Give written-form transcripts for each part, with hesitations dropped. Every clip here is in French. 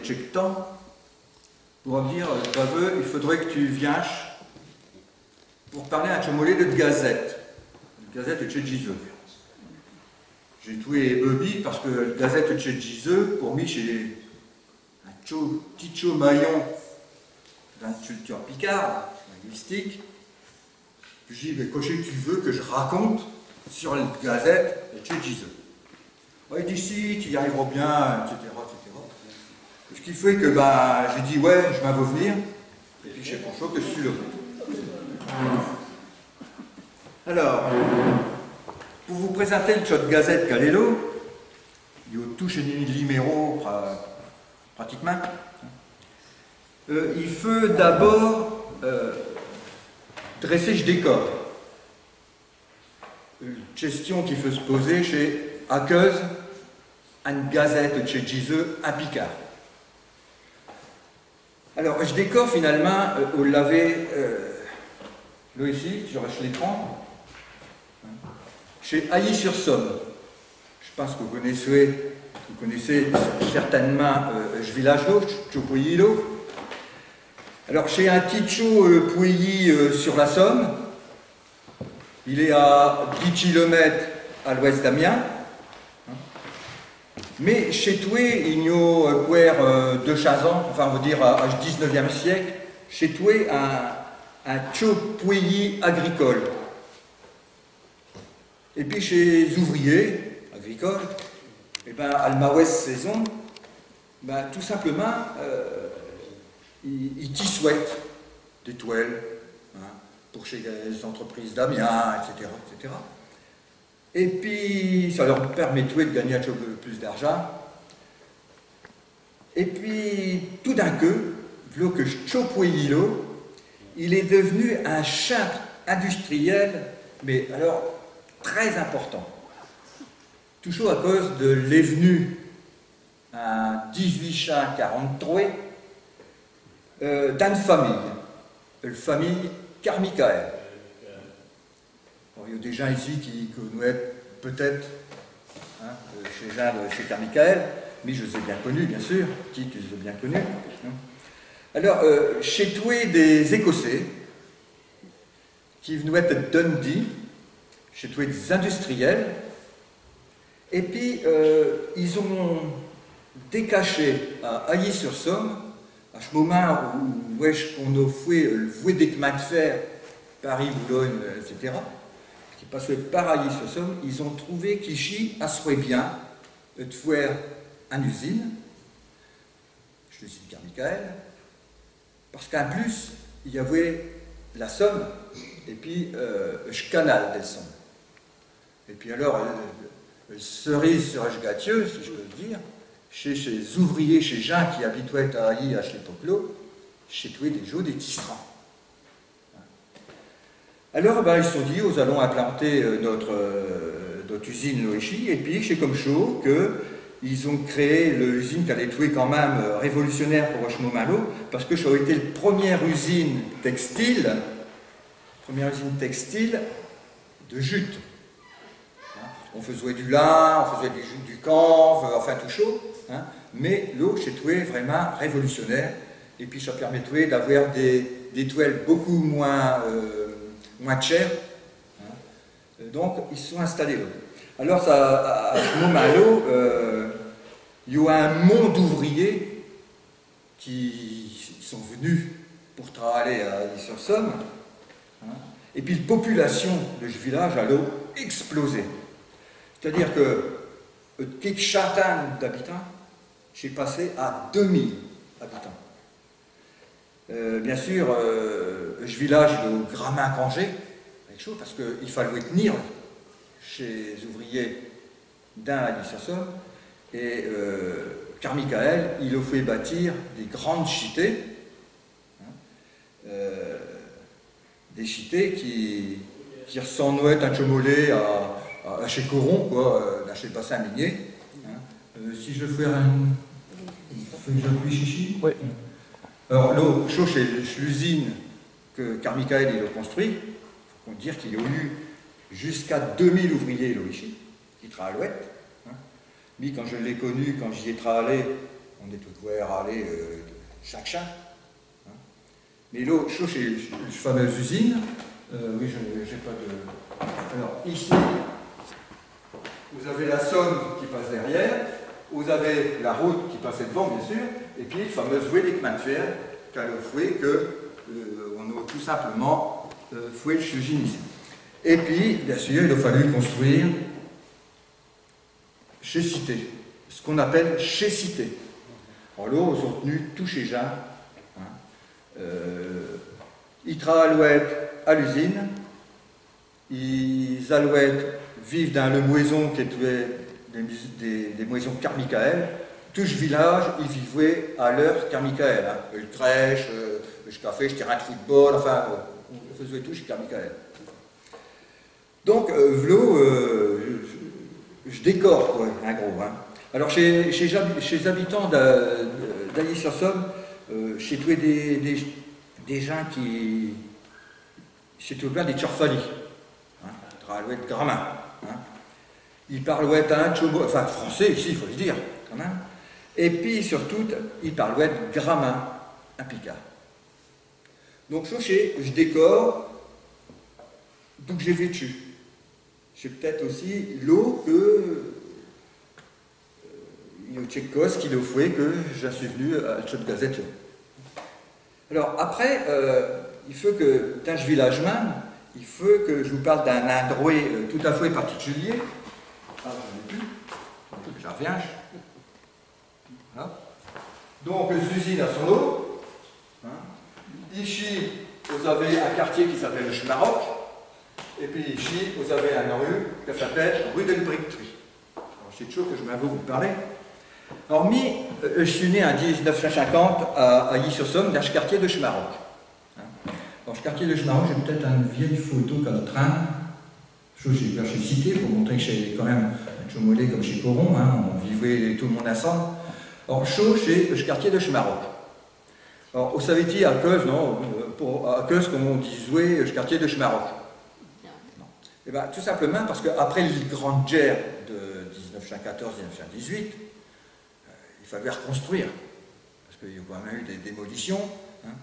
tchèque temps pour me dire, il faudrait que tu viennes pour parler à un chomolé de gazette. La gazette de Tchédjizeux. J'ai trouvé Bobby parce que la gazette de Tchédjizeux, pour moi, c'est un petit maillon d'une culture picarde, linguistique. Puis j'ai dit, mais tu veux que je raconte sur la gazette de Tchédjizeux. Il dit, si, tu y arriveras bien, etc., etc. Ce qui fait que j'ai dit, ouais, je m'en vais venir. Et puis, je sais pas chaud que je suis là. Alors, pour vous présenter le shot gazette Calélo, il y a touche et numéro pratiquement. Il faut d'abord dresser le décor. Une question qu'il faut se poser chez Aqueuse, une gazette chez Tchédjizeux à Picard. Alors, je décore finalement, vous l'avez là ici, sur l'écran, chez Ailly-sur-Somme. Je pense que vous connaissez certainement ce village-là, Tchopoyilo. Alors, chez un petit Pouilly sur la Somme, il est à 10 km à l'ouest d'Amiens. Mais chez Toué, il y a deux chazans, enfin on va dire à 19e siècle, chez Toué, un Tchopouilly agricole. Et puis chez les ouvriers agricoles, à la saison, tout simplement, ils tissouettent des toiles pour chez les entreprises d'Amiens, etc., etc. Et puis, ça leur permettait de gagner un peu plus d'argent. Et puis, tout d'un coup, voilà que Tchopouélo, il est devenu un centre industriel, mais alors très important. Toujours à cause de l'avenue en 1843 d'une famille, la famille Carmichael. Il y a des gens ici qui connaissent peut-être chez Carmichael, mais je les ai bien connus, bien sûr, qui je les ai bien connus. Alors, chez Toué, des Écossais, qui venaient de Dundee, chez Toué, des industriels, et puis ils ont décaché à Ailly-sur-Somme, à ce moment où on a fait le voué des chemins de fer, Paris, Boulogne, etc., parce que par Ailly-sur-Somme, ils ont trouvé qu'ici, à serait bien de faire une usine, je le cite Carmichael, parce qu'en plus, il y avait la Somme et puis le canal des Sommes. Et puis alors, cerise sur le gâteau, si je peux le dire, chez les ouvriers, chez gens qui habituaient à Ailly à l'époque-là, chez tous des jours des tisserands. Alors, ils se sont dit, nous allons implanter notre usine Loéchi, et puis c'est comme chaud qu'ils ont créé l'usine qui allait être quand même révolutionnaire pour Rochemont-Malo, parce que ça a été la première usine textile de jute. On faisait du lin, on faisait du camp, enfin tout chaud, mais l'eau chez Toué est vraiment révolutionnaire, et puis ça permettait d'avoir des toiles beaucoup moins chères. Donc ils se sont installés là. Alors à Rochemont-Malo, il y a un monde d'ouvriers qui sont venus pour travailler à Ailly-sur-Somme, et puis la population de ce village a explosé. C'est-à-dire que quelques centaines d'habitants, j'ai passé à 2000 habitants. Bien sûr, ce village est au Gramin-Cangé, parce qu'il fallait tenir chez les ouvriers d'un Ailly-sur-Somme, et Carmichael, il a fait bâtir des grandes cités, des cités qui ressemblaient à Chomolé, à chez Coron, quoi, chez le bassin minier. Si je fais j'appuie chichi. Oui. Alors l'eau chaud chez l'usine que Carmichael il a construit, il faut dire qu'il y a eu jusqu'à 2000 ouvriers ici, qui travaillent à l'ouest. Mais quand je l'ai connu, quand j'y ai travaillé on est tout ouvert à aller chaque chat. Hein. Mais là, chez la fameuse usine, oui, je n'ai pas de... Alors, ici, vous avez la Saône qui passe derrière, vous avez la route qui passe devant, bien sûr, et puis le fameux fouet des chemins de fer, qui a le fouet on a tout simplement fouet de usine ici. Et puis, bien sûr, il a fallu construire chez Cité, ce qu'on appelle chez Cité. Alors là, ils ont tenu tout chez Jean. Hein. Ils travaillent à l'usine, ils vivent dans le moison qui était des moisons Carmichael. Tout ce village, ils vivaient à l'heure Carmichael. Hein. Le crèche, le café, je terrain de football, enfin, on faisait tout chez Carmichael. Donc, je décore, quoi, un gros. Hein. Alors, chez les habitants d'Ailly-sur-Somme, j'ai trouvé des gens qui... J'ai trouvé bien des Tchorfali, hein, de Gramin. Hein. Ils parlaient un tchobo, enfin français ici, il faut le dire, quand même. Et puis, surtout, ils parlaient de Gramin, un Picard. Donc, je décore, donc j'ai vécu. J'ai peut-être aussi l'eau que Tchekos qui le fait que je suis venu à la Gazette. Alors après, il faut que, dans ce village même, il faut que je vous parle d'un endroit tout à fait particulier. Ah, j'en ai plus. J'en reviens. Voilà. Donc, l'usine à son eau. Hein. Ici, vous avez un quartier qui s'appelle le Schmaroc. Et puis ici, vous avez une rue qui s'appelle rue de la Bricterie. Alors, c'est toujours que je m'avoue vous parler. Alors, je suis né en 1950 à Ailly-sur-Somme, dans ce quartier de Schmaroc. Dans ce quartier de Schmaroc, j'ai peut-être une vieille photo qu'à le train. J'ai cité pour montrer que j'ai quand même un chomolé comme chez Coron, hein, on vivait tout le monde ensemble. Alors, chez le quartier de Schmaroc. Alors, vous savez-vous à cause, non, à cause, comme on disait, le quartier de Schmaroc. Eh bien, tout simplement parce qu'après les grandes guerres de 1914-1918, il fallait reconstruire, parce qu'il y a quand même eu des démolitions. Hein.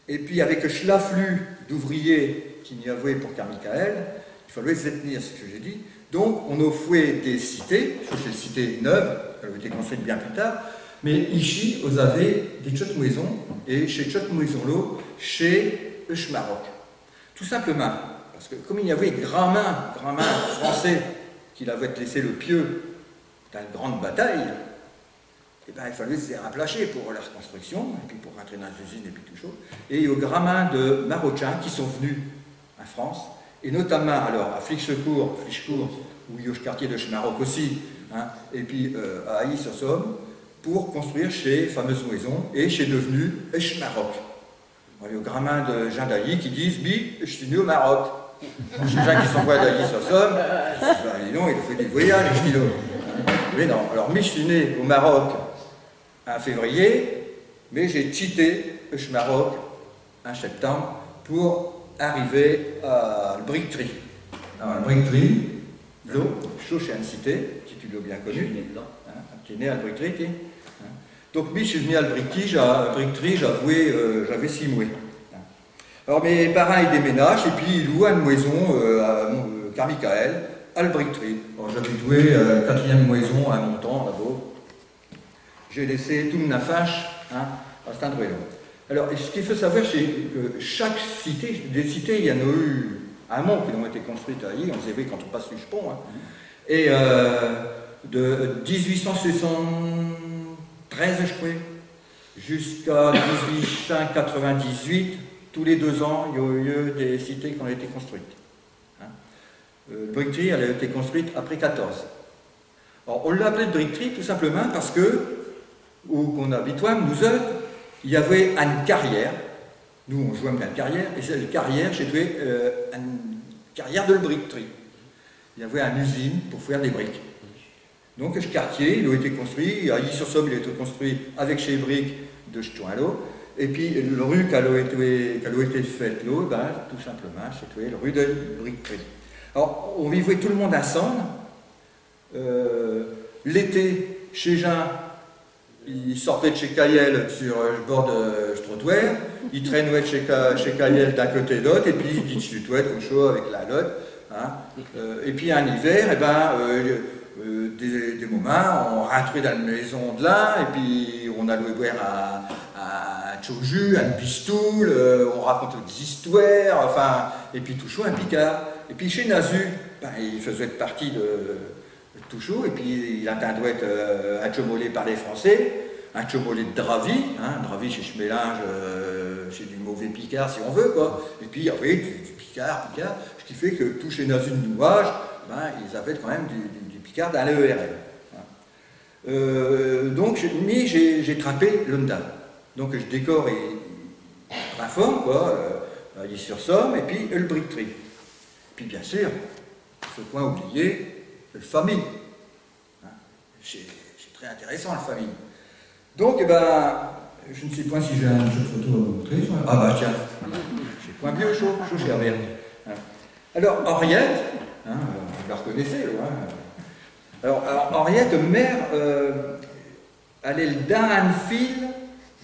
Et puis avec l'afflux d'ouvriers qu'il y avait pour Carmichael, il fallait se tenir, ce que j'ai dit. Donc on a foué des cités, ces cités neuves, elles ont été construites bien plus tard, mais ici, vous avez des tchot maisons, et chez tchot maison-là, chez Schmaroc. Tout simplement. Parce que comme il y avait Gramin français, qui avait laissé le pieu dans une grande bataille, eh ben, il fallait se remplacer pour la reconstruction, et puis pour rentrer dans les usines, et puis tout ça. Et il y a eu Gramin de Marocains qui sont venus en France, et notamment alors à Flichecourt, où il y a le quartier de Schmaroc aussi, hein, et puis à Ailly-sur-Somme, pour construire ces fameuses maisons, et c'est devenu Schmaroc. Il y a Gramin de Jean d'Ailly qui disent « je suis venu au Maroc ». Les gens qui sont pas d'Ailly-sur-Somme, il a fait des voyages, mais non. Alors, je suis né au Maroc en février, mais j'ai quitté le Schmaroc en septembre pour arriver à Bricterie. Alors, la Bricterie, l'eau, chaud chez une cité, si tu l'as bien connu. Tu es né à Bricterie, donc, je suis venu à Bricterie, j'avais 6 mois. Alors mes parents ils déménagent et puis ils louent une maison à Carmichael, à la Bricterie. Alors j'habitais la 4e maison à Montant, là-bas. J'ai laissé tout mon affache à cet endroit-là. Alors ce qu'il faut savoir, c'est que chaque cité, des cités, il y en a eu un mont qui ont été construites à Ailly, on sait quand on passe le pont. Hein. Et de 1873, je crois, jusqu'à 1898, tous les 2 ans, il y a eu des cités qui ont été construites. Hein. Bricterie, elle a été construite après 14. Alors, on l'a appelée Bricterie tout simplement parce que, où on habitait, nous autres, il y avait une carrière. Nous, on jouait dans une carrière, et c'est une carrière, j'ai trouvé une carrière de Bricterie. Il y avait une usine pour faire des briques. Donc, ce quartier, il a été construit, à Ailly-sur-Somme, il a été construit avec chez briques de Chetoin-l'eau. Et puis, la rue qui a été faite là, ben, tout simplement, c'était la rue de Bricterie. Alors, on vivait tout le monde ensemble. L'été, chez Jean, il sortait de chez Cayel sur le bord de Strotwer, il traînait de chez Cayel d'un côté et de l'autre, et puis il dit Strotwer comme chaud avec la lotte. Hein. Et puis un hiver, des moments, on rentrait dans la maison de là, et puis on allait boire un choju, un pistoule, on racontait des histoires, enfin, et puis tout chaud, un picard. Et puis chez Nazu, ben, il faisait partie de tout chaud, et puis il attendait un chomolé par les Français, un chomolé de Dravi, hein, Dravi chez Schmélinge, c'est du mauvais picard si on veut, quoi. Et puis il y avait du picard, ce qui fait que tout chez Nazu de Nouage, ben, ils avaient quand même du picard dans l'ERL. Donc j'ai trappé l'Onda. Donc je décore et transforme, quoi, Allis-sur-Somme, et puis le Briqueterie. Puis bien sûr, il ne faut pas oublier le famille. Hein, c'est très intéressant, le famille. Donc, eh ben, je ne sais pas si j'ai un jeu de photo à vous montrer. Ah bah tiens, j'ai point bien chaud chez Herbert. Hein. Alors, Henriette, hein, vous la reconnaissez, hein. Alors, Henriette, mère, elle est d'un fil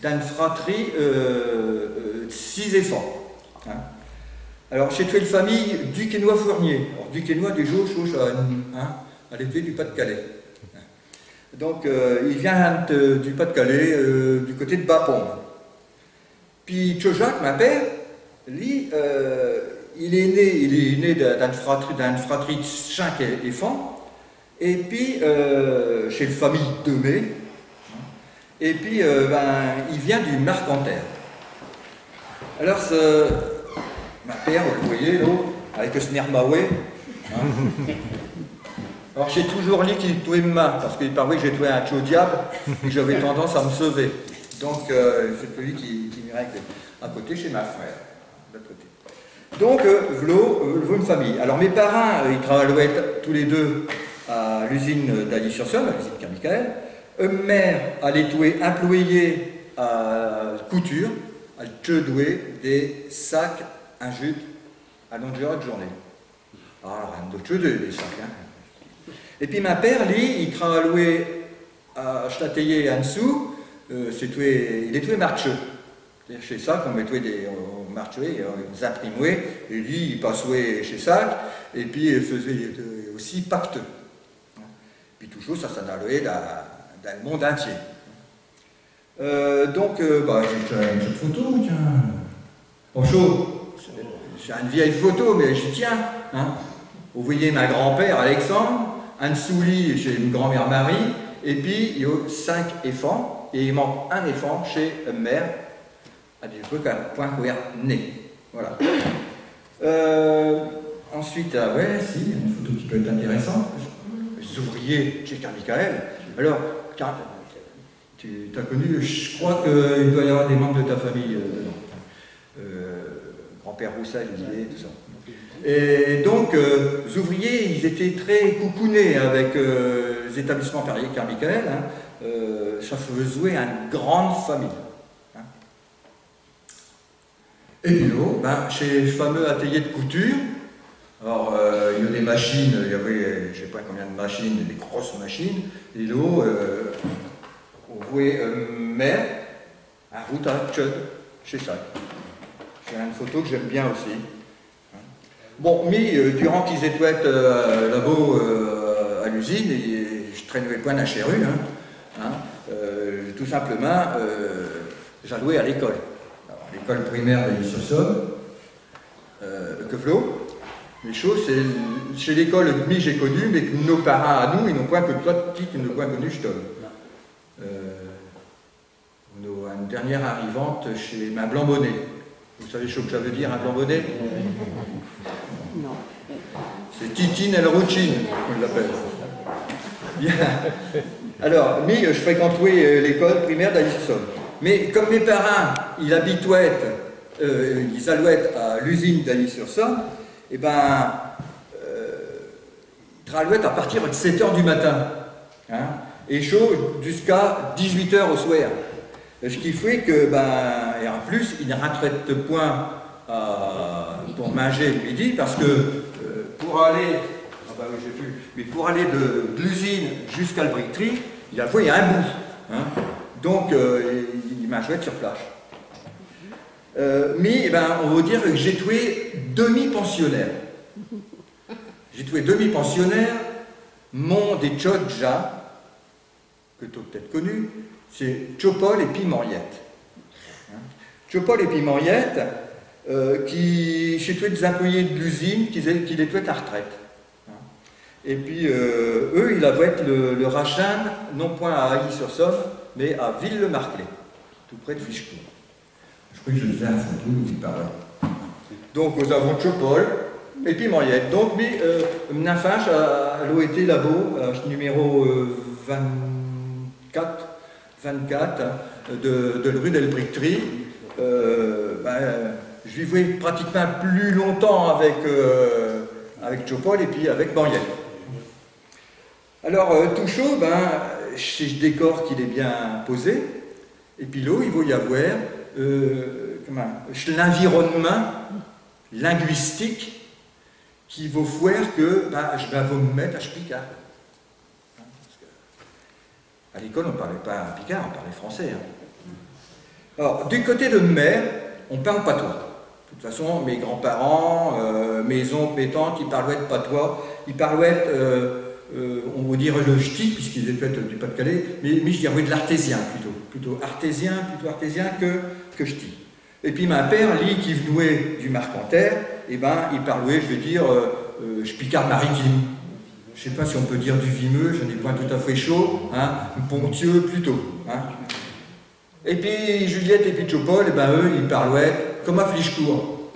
d'une fratrie de 6 enfants. Hein. Alors, j'ai tué une famille Duquesnois-Fournier. Alors, Duquesnois, des jours, hein, elle était du Pas-de-Calais. Donc, il vient du Pas-de-Calais, du côté de Bapon. Puis, Tchojak, ma père, lui, il est né d'une fratrie de 5 enfants. Et puis, chez la famille Demey, et puis, il vient du Marcanterre. Alors, ma père, vous le voyez, là, avec ce Nermaoué. Hein. Alors, j'ai toujours dit qu'il tuait ma, parce qu'il paraît que j'ai tué un diable et que j'avais tendance à me sauver. Donc, c'est celui qui m'irait à côté chez ma frère, de l'autre côté. Donc, v'là une famille. Alors, mes parents, ils travaillaient tous les deux à l'usine d'Allis-sur-Somme, à l'usine Carmichael. Mère allait tuer employé à couture, à tuer des sacs à jute à longueur de journée. Alors, un autre des sacs. Hein. Et puis, ma père, lui, il travaillait à Châteillé en dessous, il est tué marcheux. Chez Sac, on mettait des marchés, on imprimait, et lui, il passait chez Sac, et puis il faisait aussi pacteux. Puis toujours, ça s'en allait dans le monde entier. Donc, j'ai une photo, tiens. Bon, chaud, c'est une vieille photo, mais j'y tiens. Hein. Vous voyez ma grand-père, Alexandre, un souli chez une grand-mère Marie, et puis il y a 5 enfants, et il manque un enfant chez une mère, à du truc à point couvert né. Voilà. Ensuite, ouais, si, une photo qui peut être intéressante. Les ouvriers chez Carmichael. Alors, tu as connu, je crois qu'il doit y avoir des membres de ta famille grand-père Roussel, tout ça. Et donc, les ouvriers, ils étaient très coucounés avec les établissements Perrier Carmichael. Hein. Ça faisait jouer une grande famille. Hein. Et puis là, chez le fameux atelier de couture, alors il y a des machines, il y avait je ne sais pas combien de machines, des grosses machines, et là, on voyait mère, un route à Tchud, chez ça. C'est une photo que j'aime bien aussi. Bon, mais durant qu'ils étaient là-bas à l'usine, je traînais point d'un chéru, tout simplement, j'allais à l'école. L'école primaire d'Allis-sur-Somme, que Flo. Les choses, c'est chez l'école que j'ai connu, mais que nos parents à nous, ils n'ont point que toi, petit, ils n'ont point connu je une dernière arrivante chez ma Blanc-Bonnet. Vous savez ce que ça veut dire, un Blanc-Bonnet? Non. C'est Titine El Routine, on l'appelle. Bien. Alors, mais je fréquentais l'école primaire d'Allis-sur-Somme. Mais comme mes parents, ils habitaient, ils allaient à l'usine d'Allis-sur-Somme, et ils travaillaient à partir de 7 h du matin. Hein, et chaud jusqu'à 18 h au soir. Ce qui fait que, et en plus, ils ne rentraient point pour manger le midi, parce que pour aller, pour aller de l'usine jusqu'à la briqueterie, il y a un bout. Hein. Donc, il m'a joué sur plage. Mais, on va dire que j'ai tué demi-pensionnaire. J'ai tué demi-pensionnaire, mon des Tchodja, que tu as peut-être connu, c'est Tchopol et Pimoriette. Tchopol et Pimoriette, qui j'ai tué des employés de l'usine qui les tuaient à retraite. Et puis, eux, ils avaient le Rachan, non point à Ailly-sur-Somme, mais à Ville-le-Marclay, tout près de Fichecourt. Je crois que je faisais un photo où il parlait. Donc, nous avons Tchopol et Pimoriette. Donc, mais, Mnafinch à l'OET Labo, numéro 24 de la rue d'Elbrictry. Je vivais pratiquement plus longtemps avec Tchopol et puis avec Moriette. Alors, tout chaud, je décore qu'il est bien posé, et puis là, il va y avoir l'environnement linguistique qui va faire que je vais me mettre à picard. À l'école, on ne parlait pas picard, on parlait français. Alors, du côté de ma mère, on parle patois. De toute façon, mes grands-parents, mes oncles, mes tantes, ils parlaient de patois. Ils parlaient, on va dire le ch'ti, puisqu'ils étaient du Pas-de-Calais, mais je dirais de l'artésien plutôt artésien que ch'ti. Et puis ma père, lui, qui venait du Marcanterre, il parlait, je vais dire, picard maritime. Je ne sais pas si on peut dire du vimeux, je n'ai point tout à fait chaud, ponctueux plutôt. Et puis Juliette et puis Tchopol, eux, ils parlaient comme à Fichecourt.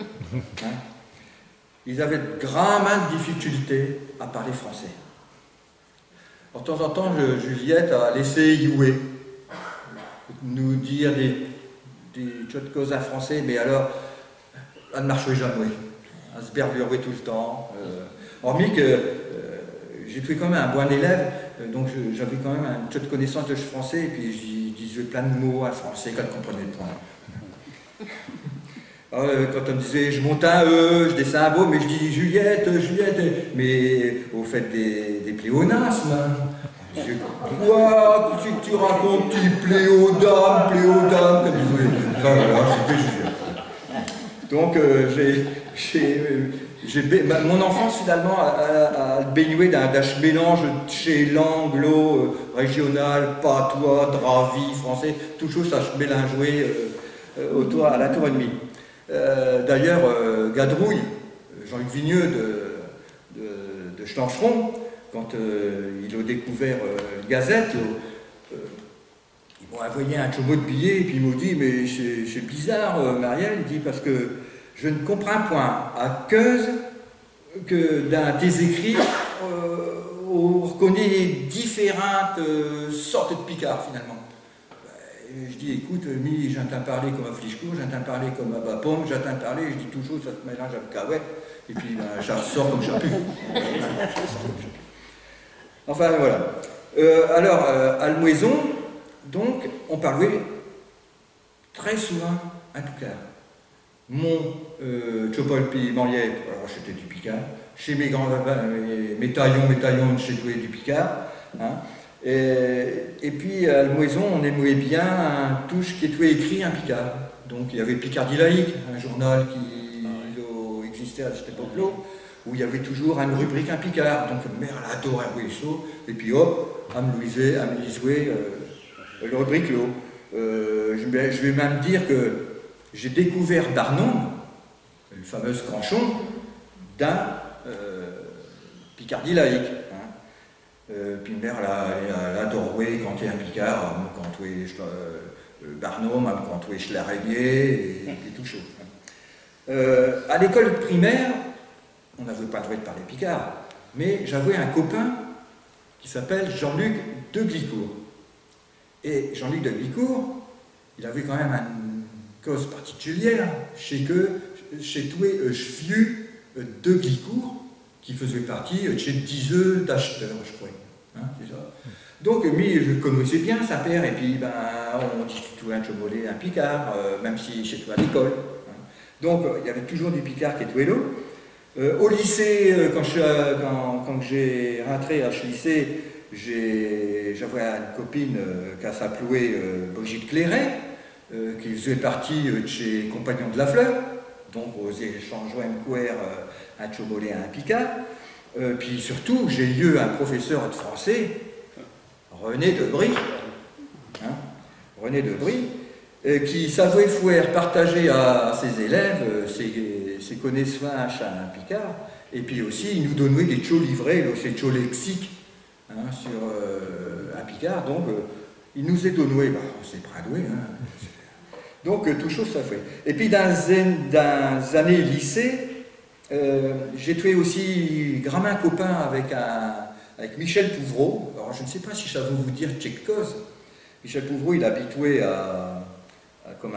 Ils avaient de grandes difficultés à parler français. De temps en temps, Juliette a laissé Youé nous dire des choses à français, mais alors, elle ne marchait jamais. Elle se berlurait tout le temps. Hormis que j'ai trouvé quand même un bon élève, donc j'avais quand même un peu de connaissance de français, et puis je disais plein de mots en français qu'elle comprenait le point. Quand on me disait je monte un E, je descends un beau, mais je dis Juliette, mais au fait des pléonasmes. Je dis, quoi, qu'est-ce que tu racontes, petit pléodame, comme disait. Enfin voilà, c'était Juliette. Donc mon enfance finalement a baigné d'un mélange chez l'anglo, régional, patois, dravi, français, tout chose ça se mélangeait autour à la tour et demie. D'ailleurs, Gadrouille, Jean-Luc Vigneux de Schlancheron, quand il a découvert la Gazette, ils m'ont envoyé un chomot de billets et puis ils m'ont dit mais c'est bizarre, Marielle, il dit parce que je ne comprends point à cause que dans tes écrits on reconnaît différentes sortes de picards finalement. Je dis, écoute, j'entends parler comme à Fichecourt, j'entends parler comme à Bapaume, j'entends parler, je dis toujours, ça se mélange avec Cahouette, et puis ça ressort comme chapu. Enfin, voilà. Alors, à Almoison, donc, on parlait très souvent un picard. Mon Tchopol puis Moriette, alors c'était du picard. Chez mes taillons, chez tous du picard. Et puis à Almoison, on aimait bien un touche qui était écrit un picard. Donc il y avait Picardie laïque, un journal qui existait à cette époque-là, où il y avait toujours une rubrique un picard. Donc ma mère elle adorait ça, et puis hop, elle me lisait le rubrique là. Je vais même dire que j'ai découvert Darnon, le fameux Cranchon, dans Picardie laïque. Puis mère, elle adorait quand il y a un picard, quand tu es Barnum, quand tu es l'araignée, et tout chaud. À l'école primaire, on n'avait pas le droit de parler picard, mais j'avais un copain qui s'appelle Jean-Luc de Glicourt. Et Jean-Luc de Glicourt, il avait quand même une cause particulière chez tous les chefius de Glicourt, qui faisait partie de chez 10 œufs d'acheteurs, je crois. C'est ça. Donc, je connaissais bien sa père, et puis on discutait un chomolet, un picard, même si chez toi à l'école. Donc, il y avait toujours du picard qui était là. Au lycée, quand j'ai rentré à ce lycée, j'avais une copine qui s'appelait Brigitte Cléret, qui faisait partie de chez Compagnons de la Fleur, donc aux échanges MQR à Chomolé à un Picard. Puis surtout, j'ai eu un professeur de français, René Debry, hein, René Debry, qui savait faire partager à ses élèves ses connaissances à un Picard, et puis aussi il nous donnait des tchos livrés, ces tchos lexiques, hein, sur un Picard, donc il nous est donné, bah, on s'est bradoué, hein. Donc tout chose ça fait. Et puis dans les années lycée, j'ai trouvé aussi grand copain avec Michel Pouvreau. Alors je ne sais pas si ça veut vous dire quelque chose. Michel Pouvreau, il habitait comme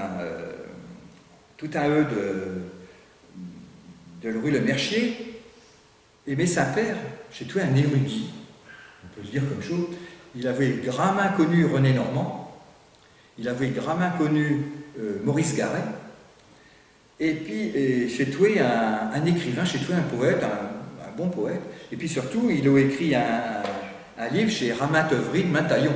tout un E de la rue Le Mercier. Mais sa père, j'ai trouvé un érudit, on peut le dire comme chose. Il avait gramment connu René Normand, il avait gramment connu Maurice Garret, et puis j'ai trouvé un écrivain, j'ai trouvé un poète, un bon poète, et puis surtout il a écrit un livre chez Ramat-Œuvry de Mataillon.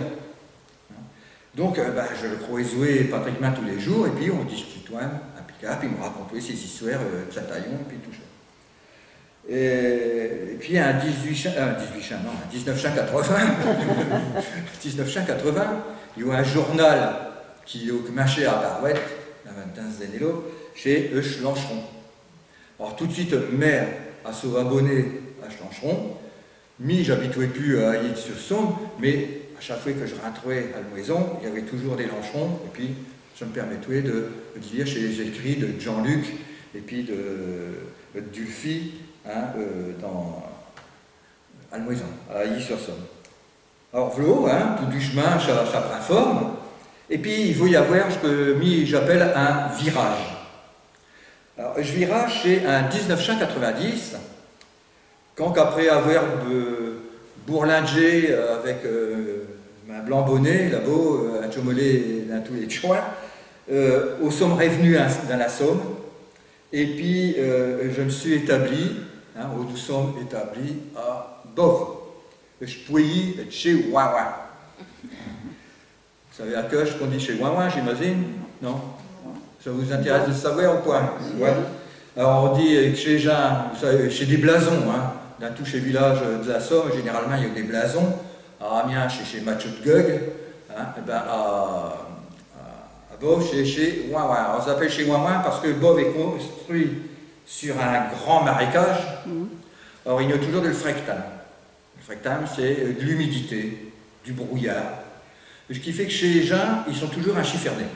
Donc je le croisais jouer Patrick Main tous les jours, et puis on discutait un Picard, puis il me racontait ses histoires de Mataillon, et puis tout ça. Et puis en 1980, il y a eu un journal qui marchait à Barouette, la 25 années, chez Euch-Lancheron. Alors tout de suite, mère a se abonné à Euch-Lancheron, j'habituais plus à Yves-sur-Somme, mais à chaque fois que je rentrais à la maison, il y avait toujours des Lancherons, et puis je me permettais de lire chez les écrits de Jean-Luc, et puis de Dulphy, hein, à la maison, à Yves-sur-Somme. Alors v'là, hein, tout du chemin, ça prend forme. Et puis, il va y avoir ce que j'appelle un virage. Alors, je virage, c'est en 1990, quand après avoir bourlingé avec un blanc bonnet, là-bas, à Chomolé, dans tous les choix, au Somme revenu dans la Somme, et puis je me suis établi, hein, nous sommes établis à Bove, je pouvais être chez Wawa. Vous savez à que je qu'on dit chez Wawa, j'imagine? Non? Ça vous intéresse de savoir ou quoi? Ouais. Alors on dit que chez Jean, vous savez, chez des blasons, hein, dans tous ces villages de la Somme, généralement il y a des blasons. À Amiens, chez Mathieu de Gueug, hein, et ben à Bove, chez Wawa. On s'appelle chez Wawa parce que Bove est construit sur un grand marécage. Alors il y a toujours de le frectame. Le frectame, c'est de l'humidité, du brouillard. Ce qui fait que chez les gens, ils sont toujours un chiffernés.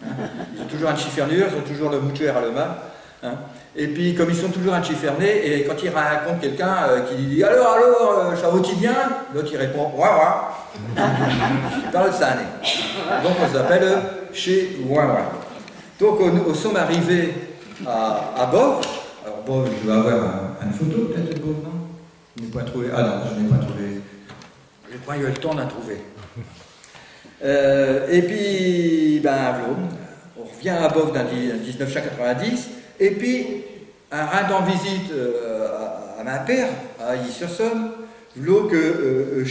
Hein, ils ont toujours un chiffernure, ils ont toujours le moutuaire à la main. Hein. Et puis, comme ils sont toujours un chiffernés, et quand ils rencontrent quelqu'un qui dit « Alors, ça va-t-il bien ?» L'autre, il répond « Wawa !» Il parle de ça. Donc, on s'appelle chez Wawa. Donc, nous sommes arrivés à Bove. Alors, Bove, je vais avoir une photo peut-être de Bove, non? Je n'ai pas trouvé. Ah non, je n'ai pas trouvé. Je n'ai pas eu le temps de la trouver. Et puis, on revient à Bove en 1990, et puis, un rang en visite à ma père, à Yves-sur-Somme, là que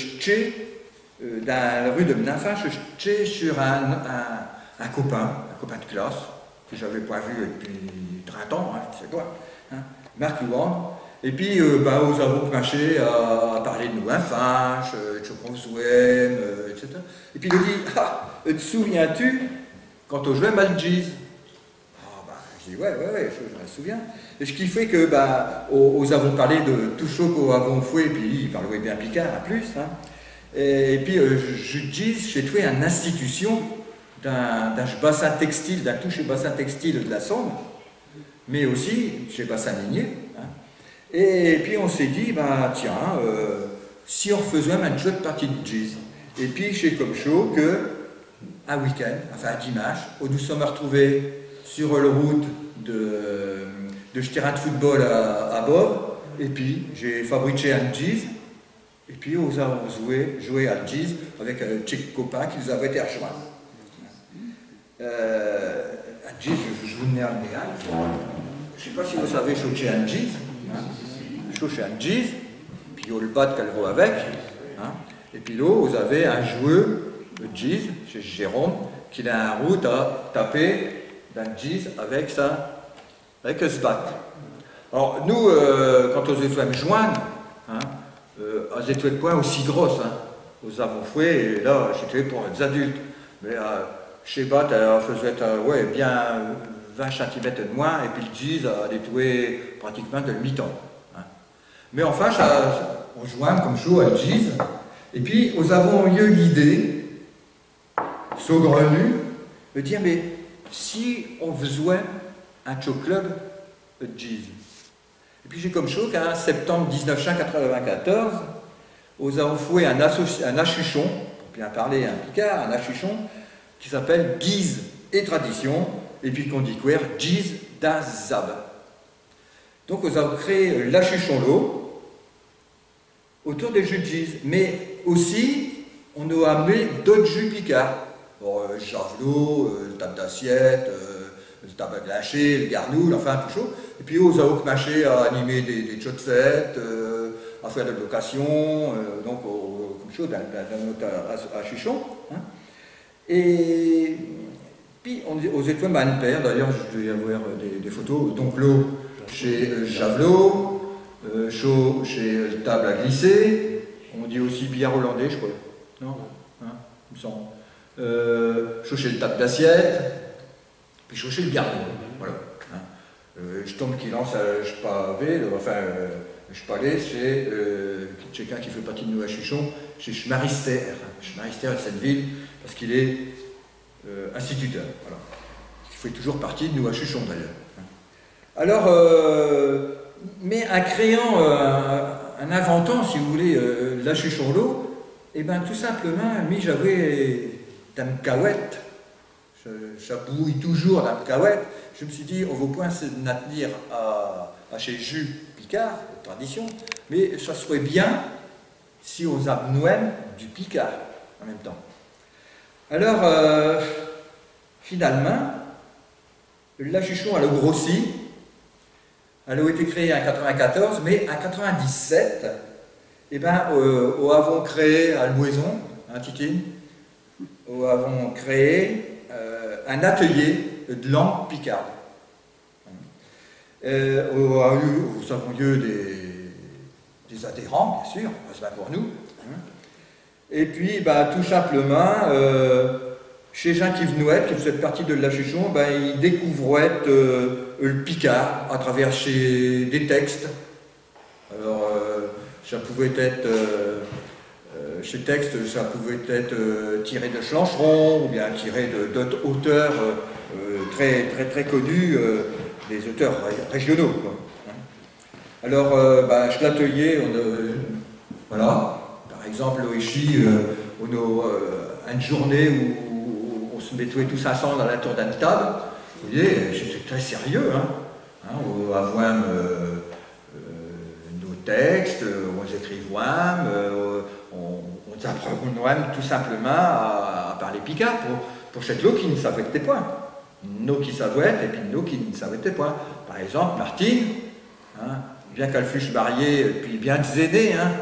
dans la rue de Menafin, je sur un copain de classe, que je n'avais pas vu depuis 30 ans, hein, c'est quoi, hein, Marc Louan. Et puis, nous avons marché à parler de nous, enfin, etc. Et puis il a dit, te souviens-tu quand on jouait Malgis? Je dis, ouais, je me souviens. Et ce qui fait que, nous avons parlé de tout ce qu'on avons fait, et puis il parlait bien Picard en plus. Hein. Et puis, j'ai trouvé une institution d'un bassin textile, d'un touché bassin textile de la Somme, mais aussi chez bassin minier. Hein. Et puis on s'est dit, tiens, si on faisait une chouette partie de jazz. Et puis j'ai comme chaud qu'un week-end, enfin un dimanche, où nous sommes retrouvés sur la route de terrain de football à Bove, et puis j'ai fabriqué un jazz, et puis nous avons joué à jazz avec un petit copain qui nous avait été rejoint. Un jazz, je vous mets un méal. Je ne sais pas si vous savez choquer un jazz. Hein. Je touche un jazz, puis il y a le bat qu'elle vaut avec. Hein. Et puis là, vous avez un joueur de jazz, chez Jérôme, qui a un route à taper d'un jazz avec ce bat. Alors nous, quand on se fait me joindre, hein, elles étaient de points aussi grosses, hein, aux avons-fouets, et là, j'étais pour les adultes. Mais chez Bat, elle faisait ouais, bien 20 cm de moins, et puis le jazz, elle était pratiquement de le mi-temps. Hein. Mais enfin, on joint comme chaud à jazz, et puis nous avons eu l'idée, saugrenue, de dire, mais si on faisait un show club de jazz. Et puis j'ai comme chaud qu'en septembre 1994, nous avons foué un achuchon, pour bien parler un picard, un achuchon, qui s'appelle Guise et Tradition, et puis qu'on dit quoi, Jazz d'Azab. Donc nous avons créé l'achuchon l'eau autour des jus de jazz, mais aussi on a amené d'autres jus picards. Bon, javelot, le table d'assiette, le table glacé, le garnoul, enfin tout chaud. Et puis aux avons mâché à animer des jeux de fête, à faire de location, donc comme chaud dans notre achuchon. Hein. Et puis aux étoiles Manpère, d'ailleurs je dois y avoir des photos, donc l'eau chez Javelot, chaud chez table à glisser, on dit aussi billard hollandais je crois, non hein, il me semble. Chaud chez le table d'assiette, puis chaud chez le gardien, voilà. Hein. Je tombe qui lance je pavé, enfin je parlais chez quelqu'un qui fait partie de nous à Chuchon, chez Schmarister de cette ville, parce qu'il est instituteur, voilà. Il fait toujours partie de nous à Chuchon d'ailleurs. Alors, mais en créant, en inventant, si vous voulez, la Chuchon l'eau, et bien tout simplement, j'avais d'un cahuète, ça bouille toujours d'un cahuète, je me suis dit, on va point se tenir à chez Jus Picard, tradition, mais ça serait bien si on amenait du Picard en même temps. Alors, finalement, la Chuchon, elle a grossi, elle a été créée en 94, mais en 97, eh ben, nous avons créé à Louison, hein, Titine, nous avons créé un atelier de langue picarde. Nous avons eu des adhérents, bien sûr, c'est pas pour nous. Hein. Et puis, bah, tout simplement, chez Jean Kivnouet, qui faisait partie de la Chuchon, bah, ils découvraient le picard à travers des textes. Alors, ça pouvait être, ces textes, ça pouvait être tiré de Chlancheron, ou bien tiré d'autres auteurs très connus, des auteurs régionaux. Quoi. Alors, bah, chez l'atelier, voilà, par exemple, ici, on a une journée où on se mettait tous ensemble à la tour d'une table. Vous voyez, c'était très sérieux. Hein, on va voir nos textes, on écrit on apprend tout simplement à parler picard pour cette lot qui ne savait point. Nous qui savaient et puis nous qui ne savaient point. Par exemple, Martine, hein, bien qu'elle fût mariée, puis bien des aînés, hein,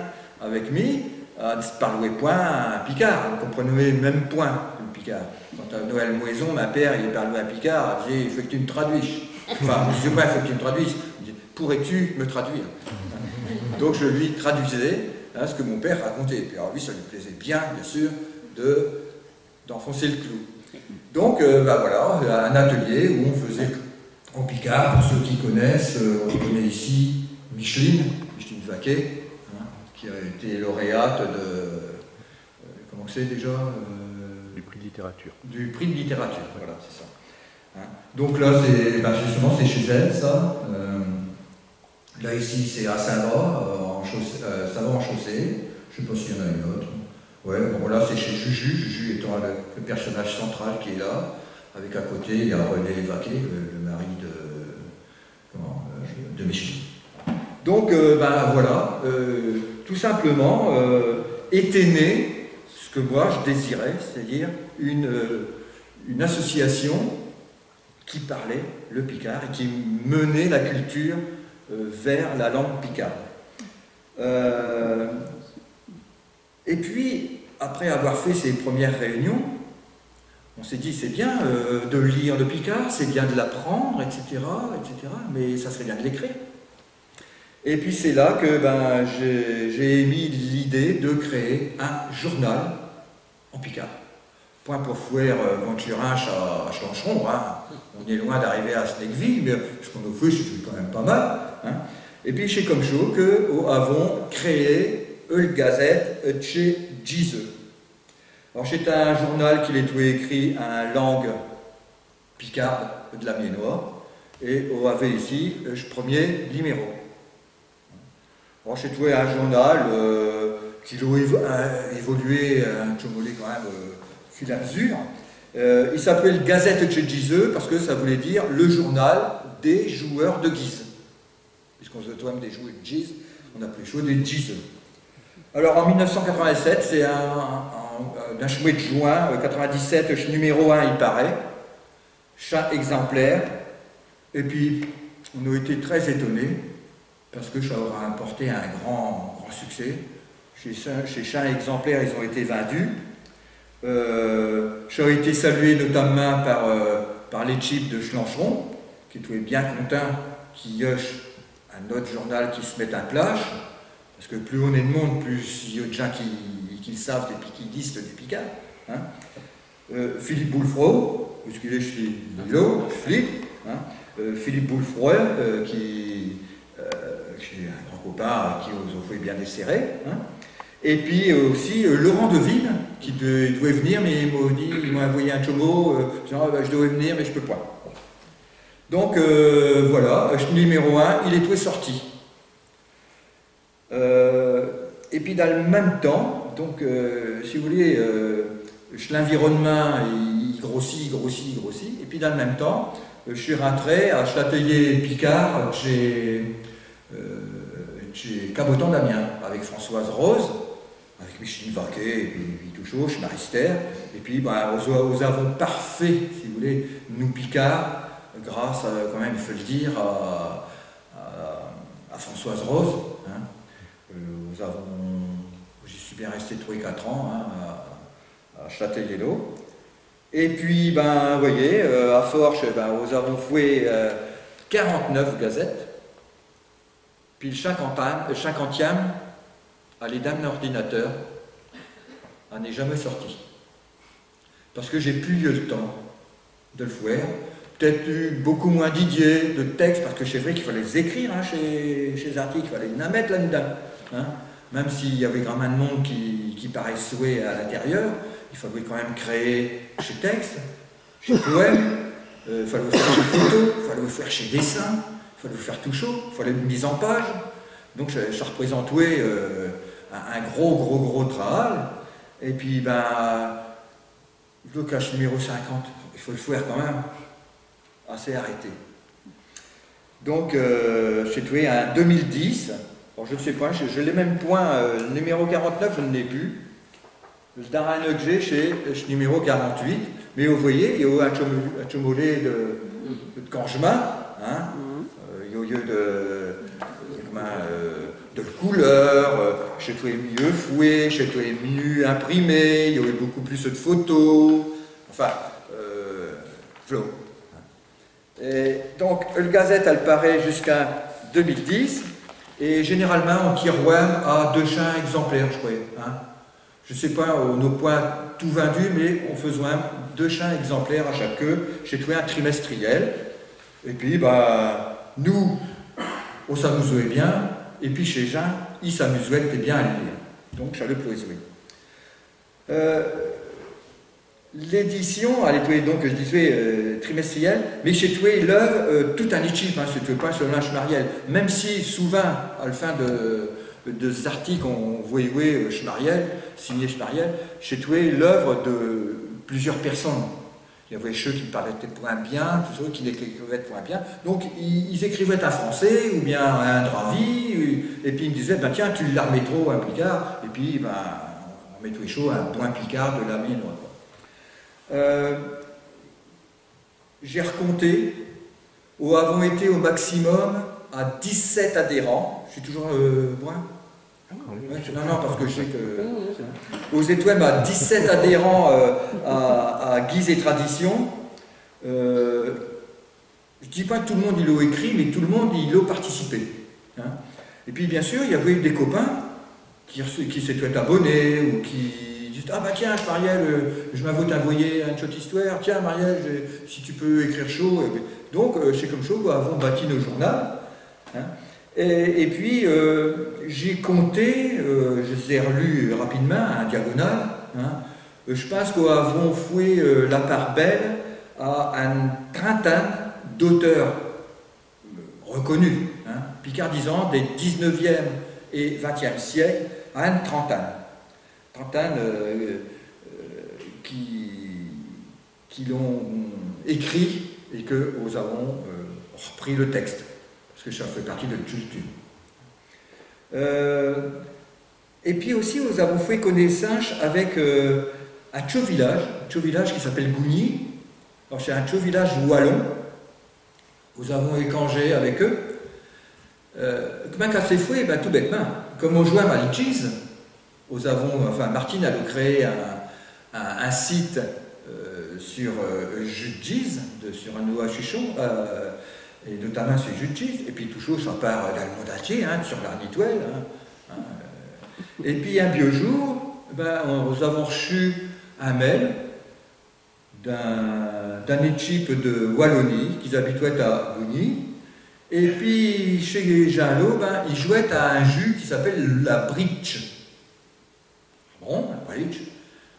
avec moi, elle ne parlait point un picard, elle ne comprenait même point le picard. Quand à Noël Moison, ma père, il parlait un picard, elle disait, il faut que tu me traduises. Enfin, je disais pas, il faut que tu me traduises. Il disait, pourrais-tu me traduire? Donc je lui traduisais hein, ce que mon père racontait. Et puis alors lui, ça lui plaisait bien sûr, d'enfoncer le clou. Donc, bah voilà, un atelier où on faisait en picard, pour ceux qui connaissent, on connaît ici Micheline Vaquet, hein, qui a été lauréate de, comment c'est déjà du prix de littérature. Du prix de littérature, voilà, c'est ça. Hein. Donc là, justement, c'est chez elle, ça. Là, ici, c'est à Saint-Va, en chaussée. Je ne sais pas s'il y en a une autre. Ouais, bon là c'est chez Juju étant le personnage central qui est là, avec à côté il y a René Vaquet, le mari de Micheline. Donc ben voilà, tout simplement était né ce que moi je désirais, c'est-à-dire une association qui parlait le picard et qui menait la culture vers la langue picarde. Et puis, après avoir fait ces premières réunions, on s'est dit, c'est bien de lire de Picard, c'est bien de l'apprendre, etc., mais ça serait bien de l'écrire. Et puis c'est là que j'ai émis l'idée de créer un journal en Picard. Point pour fouer quand tu rinches à Chancheron, hein. On est loin d'arriver à Snekville, mais ce qu'on a fait, c'est quand même pas mal. Hein. Et puis c'est comme ça que nous avons créé une gazette chez Gise. Alors c'est un journal qui est tout écrit en langue picarde de la Miennois, et on avait ici le premier numéro. Alors c'est tout un journal qui a évolué un chomolé quand même fil à mesure. Il s'appelait Gazette chez Gise parce que ça voulait dire le journal des joueurs de Guise. Puisqu'on se doit des joueurs de Gise, on appelait chaud des Gise. Alors en 1987, c'est d'un chouet de juin, 97, numéro 1 il paraît, chaque exemplaire, et puis on a été très étonnés, parce que ça aura apporté un grand succès. Chez chaque exemplaire, ils ont été vendus. Ça a été salué notamment par l'équipe de Schlancheron, qui étaient bien contents qu'il y ait un autre journal qui se mette en place. Parce que plus on est de monde, plus il y a de gens qui le savent et qui lisent du Picard. Hein. Philippe Boulefroy, excusez, je suis Lilo, Philippe. Hein. Philippe Boulefroy, qui est un grand copain qui nous a fait bien desserrer. Hein. Et puis aussi Laurent Devine, qui devait venir, mais il m'a envoyé un chomo, disant je devais venir, mais je ne peux pas. Donc voilà, numéro 1, il est tout sorti. Et puis dans le même temps, donc si vous voulez, l'environnement il grossit, et puis dans le même temps, je suis rentré à Châtelet Picard chez Caboton d'Amiens, avec Françoise Rose, avec Micheline Vaquet, et puis tout chaud, chez Marister, et puis nous avons parfait, si vous voulez, nous Picard, grâce, quand même, il faut le dire, à Françoise Rose. Hein. J'y suis bien resté 3 et 4 ans hein, à Châtelet-l'Eau. Et puis, vous voyez, à Forges, nous avons foué 49 gazettes. Puis le 50e, à les dames d'ordinateur, elle n'est jamais sorti. Parce que j'ai plus eu le temps de le fouer. Peut-être eu beaucoup moins d'idées, de textes, parce que c'est vrai qu'il fallait les écrire hein, chez Arctic, il fallait les mettre là-dedans. Hein. Même s'il y avait grand de monde qui paraissait à l'intérieur, il fallait quand même créer chez texte, chez poème, il fallait faire chez photo, il fallait faire chez dessin, il fallait faire tout chaud, il fallait une mise en page. Donc ça représentait un gros travail. Et puis, le cache numéro 50, il faut le faire quand même. Assez arrêté. Donc, j'ai trouvé un 2010. Alors, je ne sais pas, je l'ai même point, numéro 49, je ne l'ai plus. Le Daran que j'ai chez numéro 48. Mais vous voyez, il y a eu un chomolé de Cangemin. Hein, il y a eu de couleurs, j'ai trouvé mieux foué, j'ai trouvé mieux imprimé, il y avait beaucoup plus de photos. Enfin, flow. Et donc, la gazette, elle paraît jusqu'à 2010, et généralement, on tire à 200 exemplaires, je crois. Hein. Je ne sais pas, on n'a pas tout vendu, mais on faisait 200 exemplaires à chaque queue. J'ai trouvé un trimestriel. Et puis, nous, on s'amusait bien, et puis chez Jean, il s'amusait bien à le lire. Donc, j'allais plus jouer. L'édition, elle était donc, je disais, trimestrielle, mais chez toi, l'œuvre, tout un équipe, hein, c'est pas sur linge Marielle. Même si souvent, à la fin de ces articles, on voyait Schmariel, signé Schmariel, chez toi, l'œuvre de plusieurs personnes. Il y avait ceux qui parlaient peut-être point bien, tous ceux qui l'écrivaient point bien. Donc, ils écrivaient un français ou bien un dravi, et puis ils me disaient, tiens, tu l'as trop un Picard, et puis, on met tout chaud un point Picard de la mine. J'ai recompté, nous avons été au maximum à 17 adhérents. Je suis toujours loin. Non, non, parce que je sais que... Aux Étoiles, 17 adhérents à Guise et Tradition. Je ne dis pas que tout le monde il l'a écrit, mais tout le monde il l'a participé. Hein. Et puis bien sûr, il y avait des copains qui s'étaient abonnés ou qui disaient ah bah tiens, Marielle, je m'avoue t'envoyer une chouette histoire, tiens Marielle, si tu peux écrire chaud. Donc chez Comme Chaud, nous avons bâti nos journaux. Hein. Et puis j'ai compté, je les ai relus rapidement, en diagonale. Hein. Je pense qu'on avons foué la part belle à une trentaine d'auteurs reconnus, hein, picardisants des 19e et 20e siècles à une trentaine. Qui l'ont écrit et que nous avons repris le texte, parce que ça fait partie de la culture. Et puis aussi, nous avons fait connaissance avec un petit village qui s'appelle Gougny. Alors, c'est un petit village wallon. Nous avons échangé avec eux. Comment ça s'est fait? Tout bêtement. Comme on jouait à Malichis, nous avons, enfin, Martine a créé un site sur Jutgiz, sur un nouveau chichon, et notamment sur Jutgiz, et puis toujours ça part dans le monde entier, hein, sur l'Arnitouel. Hein. Et puis un biojour, nous avons reçu un mail d'un équipe de Wallonie, qui habitaient à Gougny, et puis chez Jean-Lô, ils jouaient à un jeu qui s'appelle la bridge. Bon, la bridge.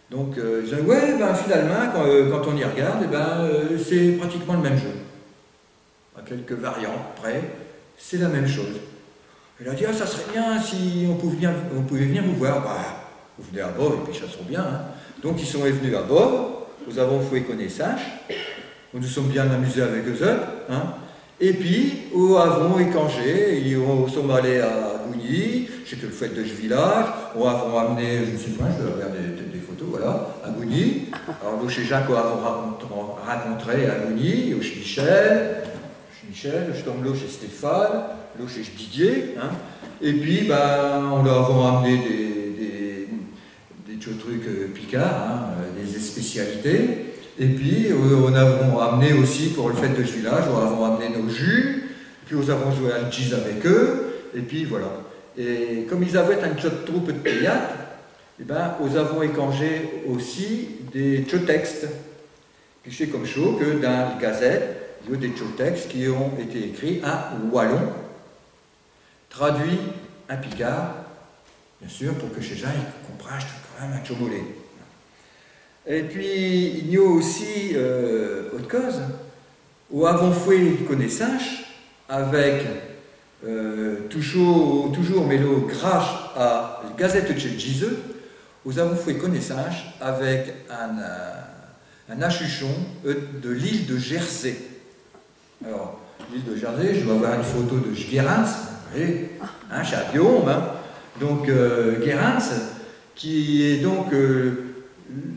Donc ils disaient, ouais, finalement, quand on y regarde, c'est pratiquement le même jeu. À quelques variantes près, c'est la même chose. Il a dit, ah, ça serait bien si on pouvait venir vous voir. Vous venez à Bove, et puis ça serait bien. Hein. Donc ils sont venus à Bove. Nous avons fait connaissance, nous nous sommes bien amusés avec eux autres, hein. Et puis nous avons échangé, nous sommes allés à Gougny, c'était le fête de ce village, nous avons amené, je ne sais pas, je vais regarder des photos, voilà, à Gougny. Alors nous chez Jacques, nous avons rencontré à Gougny, chez Michel, chez Tomlo, chez Stéphane, là chez Didier, hein. Et puis on leur avons amené des trucs picards, hein, des spécialités. Et puis, on avons amené aussi, pour le fête de ce village, on avons amené nos jus, puis nous avons joué à un cheese avec eux, et puis voilà. Et comme ils avaient une petite troupe de théâtre, nous avons échangé aussi des textes. Puis c'est comme chaud que dans les gazettes, il y a des textes qui ont été écrits en wallon, traduits en picard, bien sûr, pour que chez gens ils comprennent quand même un chobolé. Et puis, il y a aussi autre cause, où avons fait connaissance avec, toujours mais grâce à la Gazette de Gise, nous avons fait connaissance avec un achuchon de l'île de Jersey. Alors, l'île de Jersey, je vais avoir une photo de Guérans, vous voyez, hein, chez Abiome, hein. Donc, Guérans, qui est donc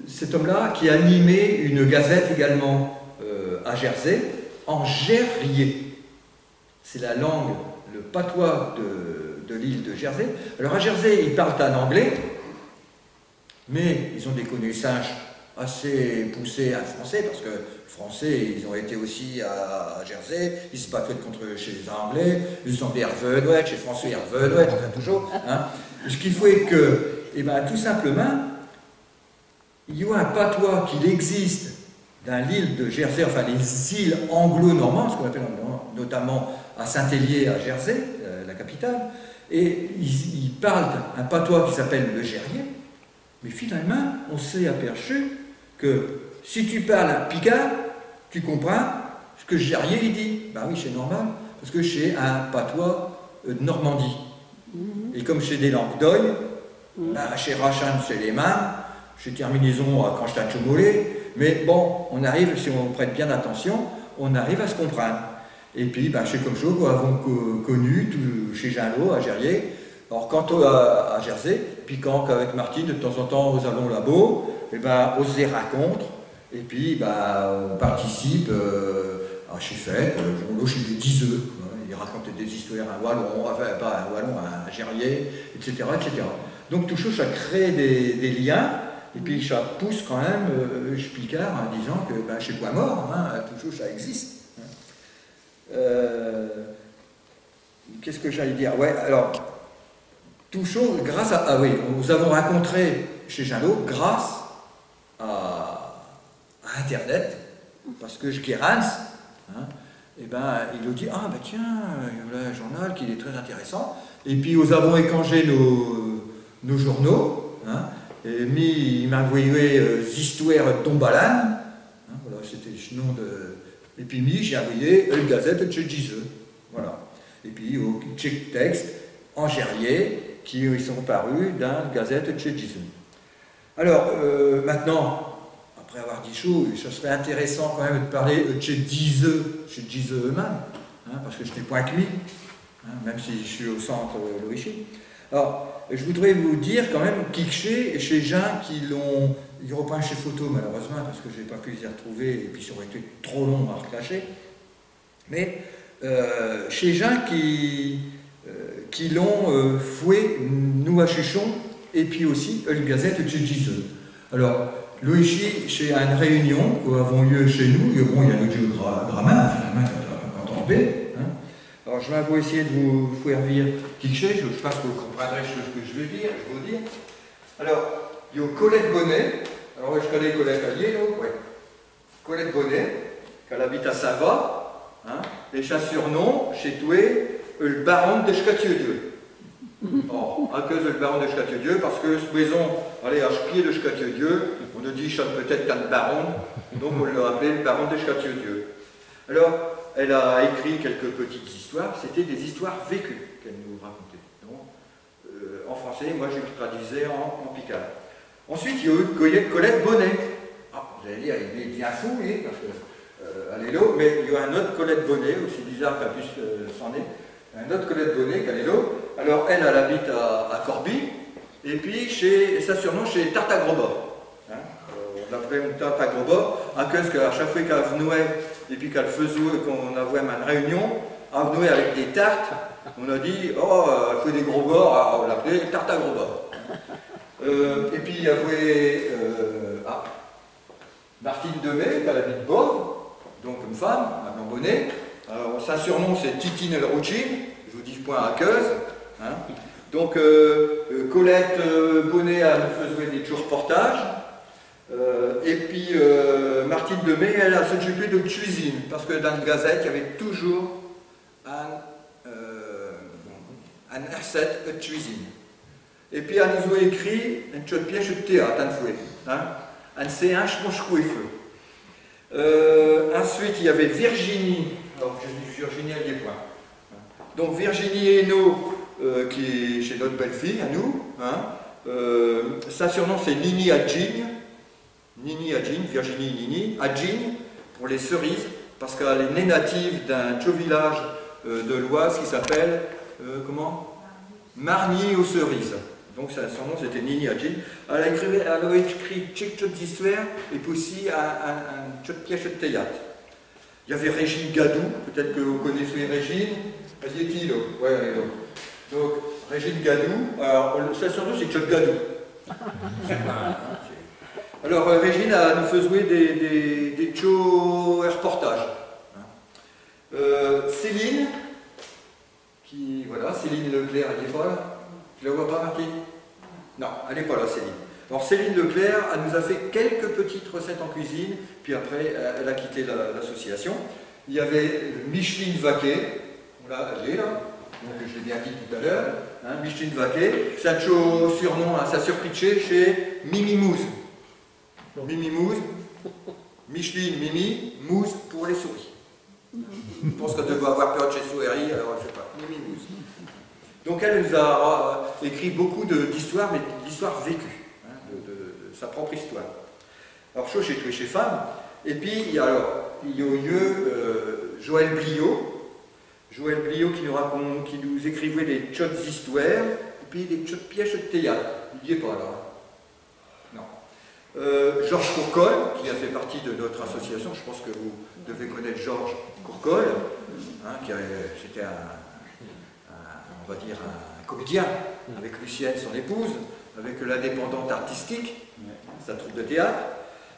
cet homme-là qui a animé une gazette également à Jersey, en gerrier. C'est la langue, le patois de l'île de Jersey. Alors à Jersey, ils parlent en anglais, mais ils ont des connaissances assez poussées en français, parce que français, ils ont été aussi à Jersey, ils se battent contre chez les Anglais, ils ont des Hervenouet, chez Français Hervenouet, enfin toujours. Hein. Ce qui fait que, tout simplement, il y a un patois qu'il existe dans l'île de Jersey, enfin les îles anglo-normandes, ce qu'on appelle notamment à Saint-Hélier, à Jersey, la capitale, et ils parlent un patois qui s'appelle le gerrier, mais finalement, on s'est aperçu que si tu parles un picard, tu comprends ce que gerrier il dit. Ben oui, c'est normal, parce que c'est un patois de Normandie. Et comme c'est des langues d'oeil, chez Rachan, c'est les mains, chez Terminaison, quand je t'ai chomolé, mais bon, on arrive, si on prête bien attention, on arrive à se comprendre. Et puis, chez Comme Chaud, nous avons connu, chez Jean-Lô, à Gerrier, alors quant à Jersey, puis quand avec Martine, de temps en temps, nous allons là-bas, on se rencontre, et puis on participe à chez Fête, chez les 10 œufs, il raconte des histoires à Wallon, enfin pas à Wallon, à Gerrier, etc., etc. Donc tout ça crée des liens, et puis ça pousse quand même Picard en disant que ben, chez Poimort, hein, tout ça existe. Qu'est-ce que j'allais dire? Ouais, alors, tout chose grâce à... Ah oui, nous avons rencontré chez Jalot grâce à Internet, parce que Gerans, hein, et ben, il nous dit, ah ben tiens, voilà un journal qui est très intéressant, et puis nous avons échangé nos journaux, hein, et il m'a envoyé Histoires Tombalan, hein, voilà, c'était le nom de... Et puis j'ai envoyé la Gazette de Gizeh, voilà. Et puis au Tchèque texte en Gerrier, qui sont parus dans la Gazette de Gizeh. Alors, maintenant, après avoir dit chaud, ça serait intéressant quand même de parler de Gizeh eux-mêmes, hein, parce que je n'ai point que lui, hein, même si je suis au centre d'origine. Alors, je voudrais vous dire quand même qu'Ixché, chez gens qui l'ont... Il n'y aura pas un chez photo, malheureusement, parce que je n'ai pas pu les retrouver, et puis ça aurait été trop long à reclacher. Mais chez gens qui l'ont foué, nous à Chuchon, et puis aussi la Gazette de Gizeh. Alors, Loïchi, chez une réunion qui avons lieu chez nous, bon, il y a le diagramme, finalement, quand on paie. Hein. Alors, je vais essayer de vous faire dire Kikché, je pense que vous comprendrez ce que je veux dire. Alors, il y a Colette Bonnet, alors je connais Colette Allier, ouais. Colette Bonnet, qu'elle habite à Sava, hein, et sa surnom, chez Toué, le baron de Scatieu-Dieu. Oh, à cause du baron de Scatieu-Dieu, parce que cette maison, allez, à pied de Scatieu-Dieu, on nous dit peut-être qu'un baron, donc on l'a appelé le baron de Scatieu-Dieu. Alors, elle a écrit quelques petites histoires, c'était des histoires vécues qu'elle nous racontait. Donc, en français, moi je le traduisais en picard. Ensuite, il y a eu Colette Bonnet. Ah, vous allez dire, il est bien fou, lui, parce que Alélo, mais il y a un autre Colette Bonnet, aussi bizarre qu'elle puisse s'en est, un autre Colette Bonnet qu'Alélo. Alors, elle habite à Corbie, et puis sa surnom chez Tartagroba. Hein, on l'appelait Tartagroba, à cause qu'à chaque fois qu'elle venait, et puis qu'elle faisait, qu'on avait une réunion, elle venait avec des tartes, on a dit, oh, elle fait des gros bords, on l'appelait Tartagroba. Et puis il y avait Martine Demey, qui habite Bourg, donc une femme, un blanc bonnet. Alors, sa surnom c'est Titine El Rouchine, je vous dis point à Queuse. Hein. Donc Colette Bonnet, elle faisait des reportages. Et puis Martine Demey, elle a s'occupé de cuisine, parce que dans la Gazette, il y avait toujours un recette de cuisine. Et puis elle nous a écrit une pièce de théâtre, un C1, ensuite, il y avait Virginie, alors je dis Virginie à Liépoint. Donc Virginie Hainaut, qui est chez notre belle-fille, à nous. Hein. Sa surnom c'est Nini Adjing. Nini Adjing, Virginie Nini. Adjing, pour les cerises, parce qu'elle est née native d'un petit village de l'Oise qui s'appelle, comment? Margny aux cerises. Donc son nom c'était Nini Adjing. Elle a écrit quelques histoires et puis aussi une pièce de théâtre. Il y avait Régine Gadou, peut-être que vous connaissez Régine. Elle y est-il? Ouais, elle est là. Donc, Régine Gadou, alors, sa surnom c'est Chuck Gadou. Alors, Régine nous faisait des shows et reportages. Céline, Céline Leclerc, elle n'est pas là? Tu la vois pas, Martine? Non, elle n'est pas là, Céline. Alors, Céline Leclerc, elle nous a fait quelques petites recettes en cuisine, puis après, elle a quitté l'association. Il y avait Micheline Vaquet, là, elle est là, donc je l'ai bien dit tout à l'heure, hein, Micheline Vaquet, sa surnom, sa surpitché chez Mimi Mousse. Mimi Mousse, Micheline, Mimi, Mousse pour les souris. Je pense qu'elle devait avoir peur de chez Soueri, alors je ne sais pas, Mimi Mousse. Donc elle nous a écrit beaucoup d'histoires, mais d'histoires vécues, hein, de sa propre histoire. Alors chaud chez tous et chez femmes, et puis il y a eu Joël Bliot, qui nous écrivait des petites histoires, et puis des petites pièces de théâtre. Il n'y est pas là. Non. Georges Courcol, qui a fait partie de notre association, je pense que vous devez connaître Georges Courcol. hein, c'était on va dire un comédien, avec Lucienne, son épouse, avec l'indépendante artistique, sa troupe de théâtre.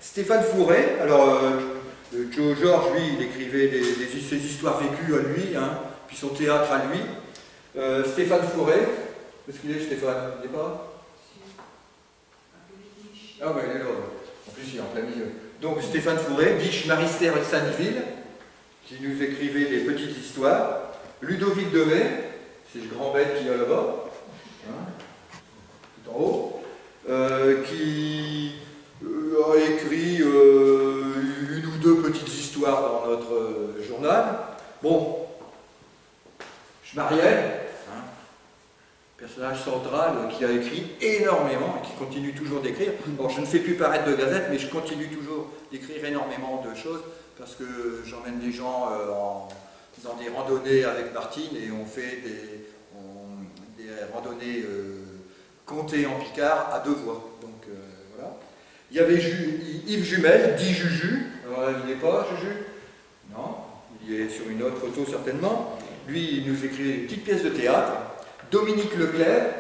Stéphane Fouret, alors Joe Georges, lui, il écrivait ses histoires vécues à lui, hein, puis son théâtre à lui. Stéphane Fouret, où est-ce qu'il est Stéphane? Il n'est pas? Ah ben il est là, en plus il est en plein milieu. Donc Stéphane Fouret, Biche Marister de Sanneville, qui nous écrivait des petites histoires. Ludovic Demet, c'est le grand bête qu'il y a là-bas, hein, tout en haut, qui a écrit une ou deux petites histoires dans notre journal. Bon, Schmariel, hein, personnage central qui a écrit énormément et qui continue toujours d'écrire. Bon, je ne fais plus paraître de gazette, mais je continue toujours d'écrire énormément de choses parce que j'emmène des gens dans des randonnées avec Martine et on fait des randonnées comptées en Picard à 2 voix. Donc voilà. Il y avait Yves Jumel, dit Juju. Alors là, il n'est pas, Juju? Non, il est sur une autre photo certainement. Lui, il nous écrit des petites pièces de théâtre. Dominique Leclerc,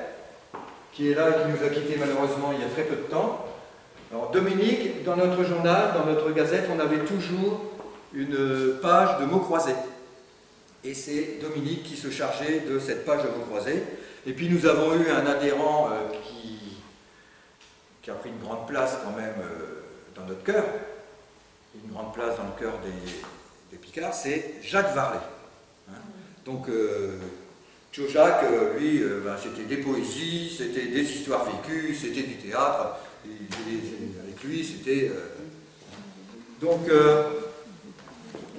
qui est là et qui nous a quittés malheureusement il y a très peu de temps. Alors Dominique, dans notre journal, dans notre gazette, on avait toujours une page de mots croisés. Et c'est Dominique qui se chargeait de cette page de mots croisés. Et puis nous avons eu un adhérent qui a pris une grande place quand même dans notre cœur, une grande place dans le cœur des Picards, c'est Jacques Varlet. Hein. Donc Joe Jacques, lui, c'était des poésies, c'était des histoires vécues, c'était du théâtre, et avec lui c'était... Donc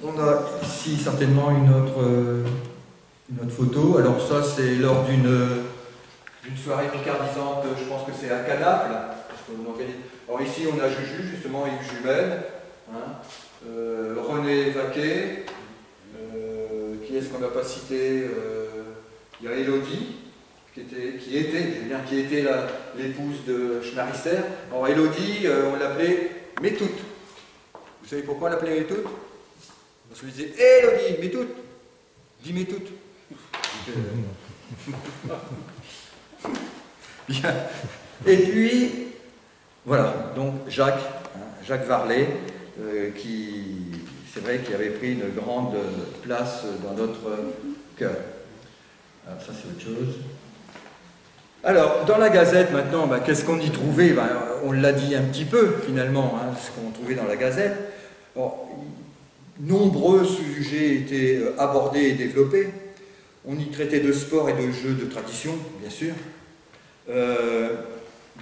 on a ici certainement une autre photo. Alors ça c'est lors d'une soirée picardisante, je pense que c'est à Canaples. Alors ici on a Juju, justement Yves Jumel, hein, René Vaquet, qui est-ce qu'on n'a pas cité, il y a Élodie, qui était l'épouse de Schmarister. Alors Élodie, on l'appelait Métoute. Vous savez pourquoi on l'appelait Métoute? Parce qu'on disait Élodie, Métoute, dis Métoute. Bien. Et puis, voilà, donc Jacques, hein, Jacques Varlet, c'est vrai qu'il avait pris une grande place dans notre cœur. Alors, ça c'est autre chose. Alors, dans la Gazette maintenant, qu'est-ce qu'on y trouvait? On l'a dit un petit peu finalement, hein, ce qu'on trouvait dans la Gazette. Alors, nombreux sujets étaient abordés et développés. On y traitait de sport et de jeux de tradition, bien sûr,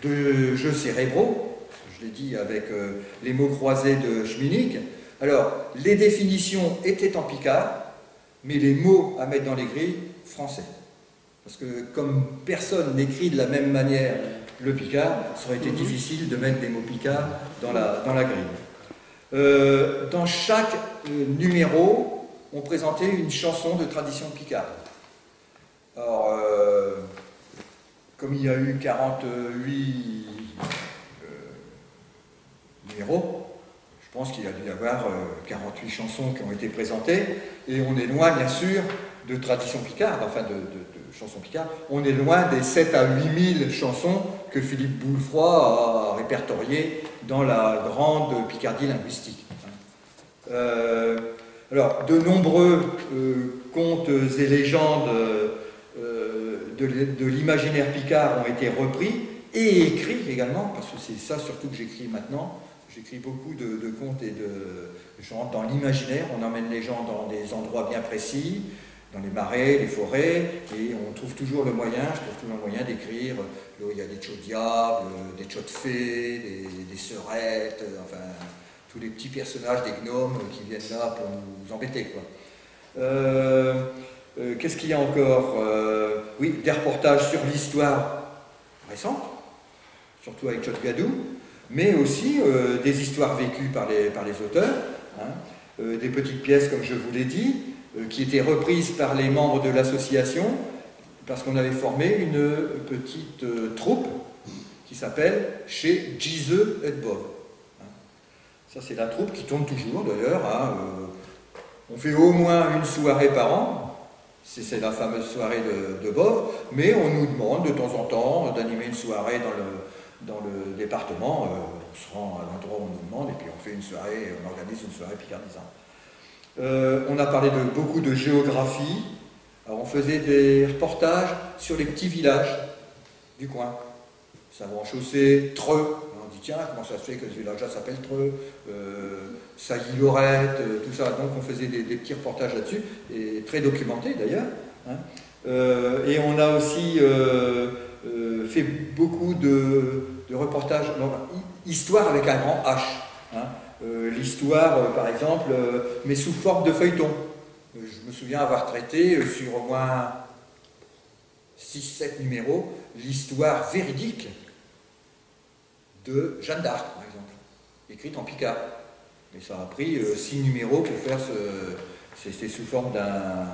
de jeux cérébraux, je l'ai dit avec les mots croisés de Schminig. Alors, les définitions étaient en picard, mais les mots à mettre dans les grilles, français. Parce que comme personne n'écrit de la même manière le picard, ça aurait été difficile de mettre des mots picards dans la grille. Dans chaque numéro, on présentait une chanson de tradition picarde. Alors, comme il y a eu 48 numéros, je pense qu'il y a dû y avoir 48 chansons qui ont été présentées, et on est loin, bien sûr, de tradition picarde, enfin de chansons picardes, on est loin des 7 à 8 000 chansons que Philippe Boulefroy a répertoriées dans la grande Picardie linguistique. Alors, de nombreux contes et légendes de l'imaginaire picard ont été repris et écrits également, parce que c'est ça surtout que j'écris maintenant. J'écris beaucoup de contes et de gens dans l'imaginaire. On emmène les gens dans des endroits bien précis, dans les marais, les forêts, et on trouve toujours le moyen, je trouve toujours le moyen d'écrire. Il y a des tchaux diables, des tchaux de fées, des sœurettes, enfin, tous les petits personnages, des gnomes qui viennent là pour nous embêter, quoi. Qu'est-ce qu'il y a encore? Oui, des reportages sur l'histoire récente, surtout avec Tchot Gadou, mais aussi des histoires vécues par les auteurs, hein, des petites pièces, comme je vous l'ai dit, qui étaient reprises par les membres de l'association, parce qu'on avait formé une petite troupe qui s'appelle Chez Gize et Bob. Ça, c'est la troupe qui tourne toujours, d'ailleurs. Hein, On fait au moins une soirée par an. C'est la fameuse soirée de Boves, mais on nous demande de temps en temps d'animer une soirée dans le département. On se rend à l'endroit où on nous demande et puis on fait une soirée, on organise une soirée picardisante. On a parlé de beaucoup de géographie. Alors on faisait des reportages sur les petits villages du coin. Savon-Chaussée, Treux. On dit tiens, comment ça se fait que ce village-là s'appelle Treux, Sailly-Lorette, tout ça. Donc on faisait des petits reportages là-dessus, et très documentés d'ailleurs. Hein. Et on a aussi fait beaucoup de reportages, histoire avec un grand H. Hein. L'histoire, par exemple, mais sous forme de feuilleton. Je me souviens avoir traité sur au moins 6-7 numéros l'histoire véridique de Jeanne d'Arc, par exemple, écrite en picard. Mais ça a pris 6 numéros pour faire c'était sous forme d'un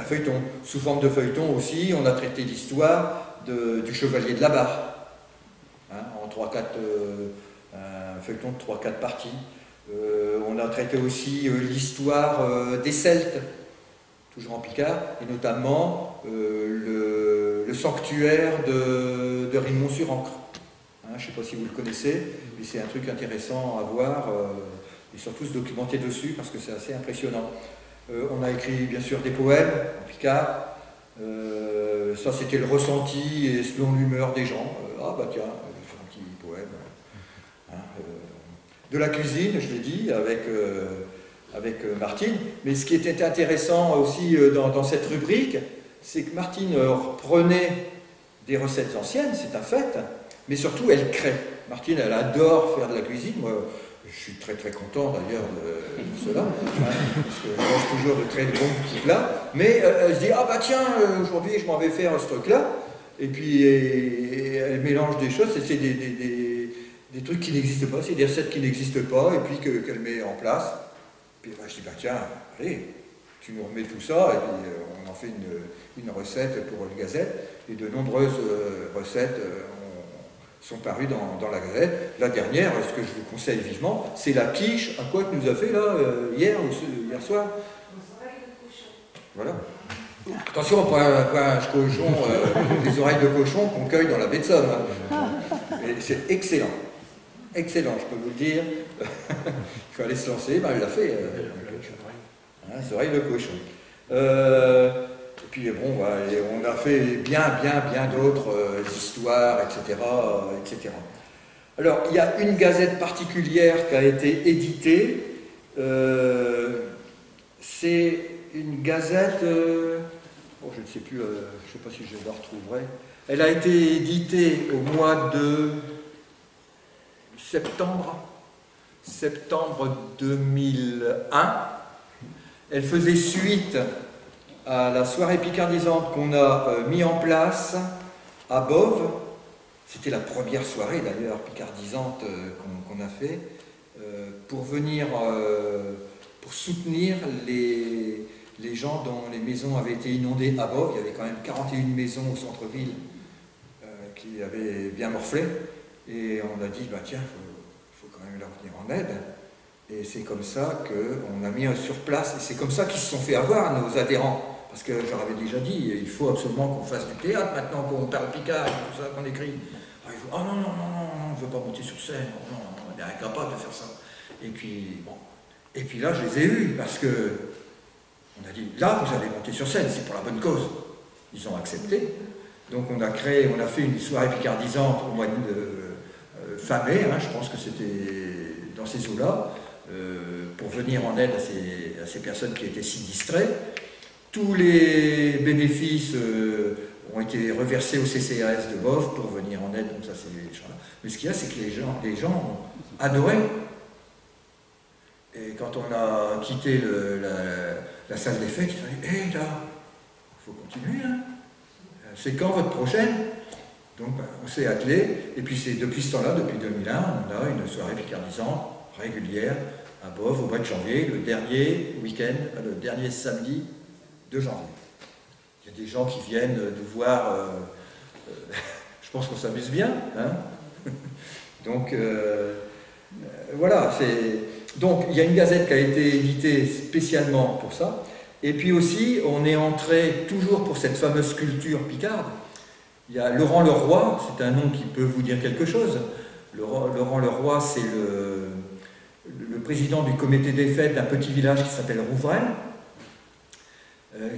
feuilleton. Sous forme de feuilleton aussi, on a traité l'histoire du chevalier de la Barre, hein, en 3-4 un feuilleton de 3-4 parties. On a traité aussi l'histoire des Celtes, toujours en picard, et notamment le sanctuaire de Rimont-sur-Ancre. Hein, je ne sais pas si vous le connaissez, mais c'est un truc intéressant à voir et surtout se documenter dessus parce que c'est assez impressionnant. On a écrit bien sûr des poèmes en picard. Ça c'était le ressenti et selon l'humeur des gens. Ah bah tiens, je vais faire un petit poème. Hein, de la cuisine, je l'ai dit, avec Martine. Mais ce qui était intéressant aussi dans cette rubrique, c'est que Martine reprenait des recettes anciennes, c'est un fait, mais surtout elle crée. Martine, elle adore faire de la cuisine. Moi, je suis très très content d'ailleurs de cela, hein, parce que je mange toujours de très bons petits plats. Mais elle se dit, ah bah tiens, aujourd'hui je m'en vais faire ce truc-là. Et puis elle mélange des choses, c'est des trucs qui n'existent pas, c'est des recettes qui n'existent pas, et puis qu'elle met en place. Puis bah, je dis, bah tiens, allez, tu nous remets tout ça, et puis on en fait une recette pour une gazette, et de nombreuses recettes sont parues dans la gazette. La dernière, ce que je vous conseille vivement, c'est la quiche, à quoi tu nous as fait là, hier soir. Voilà. Attention, pas un cochon, les oreilles de cochon qu'on cueille dans la baie de Somme. Hein. C'est excellent. Excellent, je peux vous le dire. Il fallait se lancer, ben, elle l'a fait. Les oreilles de cochon. Et puis bon, on a fait bien d'autres histoires, etc., etc. Alors, il y a une gazette particulière qui a été éditée. C'est une gazette... bon, je ne sais plus, je ne sais pas si je la retrouverai. Elle a été éditée au mois de septembre 2001. Elle faisait suite à la soirée picardisante qu'on a mis en place à Boves. C'était la première soirée d'ailleurs picardisante qu'on a fait pour venir, pour soutenir les gens dont les maisons avaient été inondées à Boves. Il y avait quand même 41 maisons au centre-ville qui avaient bien morflé. Et on a dit, bah tiens, il faut quand même leur venir en aide. Et c'est comme ça qu'on a mis sur place, et c'est comme ça qu'ils se sont fait avoir, nos adhérents. Parce que je leur avais déjà dit, il faut absolument qu'on fasse du théâtre maintenant, qu'on parle picard, tout ça, qu'on écrit. Alors, oh non, je ne veux pas monter sur scène, non, on est incapable de faire ça. Et puis, bon. Et puis là, je les ai eus, parce que on a dit, là, vous allez monter sur scène, c'est pour la bonne cause. Ils ont accepté. Donc on a fait une soirée picardisante au mois de fin mai, hein, je pense que c'était dans ces eaux-là, pour venir en aide à ces personnes qui étaient sinistrées. Tous les bénéfices ont été reversés au CCAS de Boves pour venir en aide, donc ça c'est les gens-là. Mais ce qu'il y a, c'est que les gens ont adoré. Et quand on a quitté la salle des fêtes, ils ont dit, hé là, il faut continuer, hein. C'est quand votre prochaine? Donc on s'est attelé, et puis c'est depuis ce temps-là, depuis 2001, on a une soirée picardisante régulière à Boves au mois de janvier, le dernier week-end, le dernier samedi de janvier. Il y a des gens qui viennent nous voir, je pense qu'on s'amuse bien, hein. Donc voilà, Donc, il y a une gazette qui a été éditée spécialement pour ça. Et puis aussi, on est entré toujours pour cette fameuse culture picarde. Il y a Laurent Leroy, c'est un nom qui peut vous dire quelque chose. Laurent Leroy, c'est le président du comité des fêtes d'un petit village qui s'appelle Rouvray,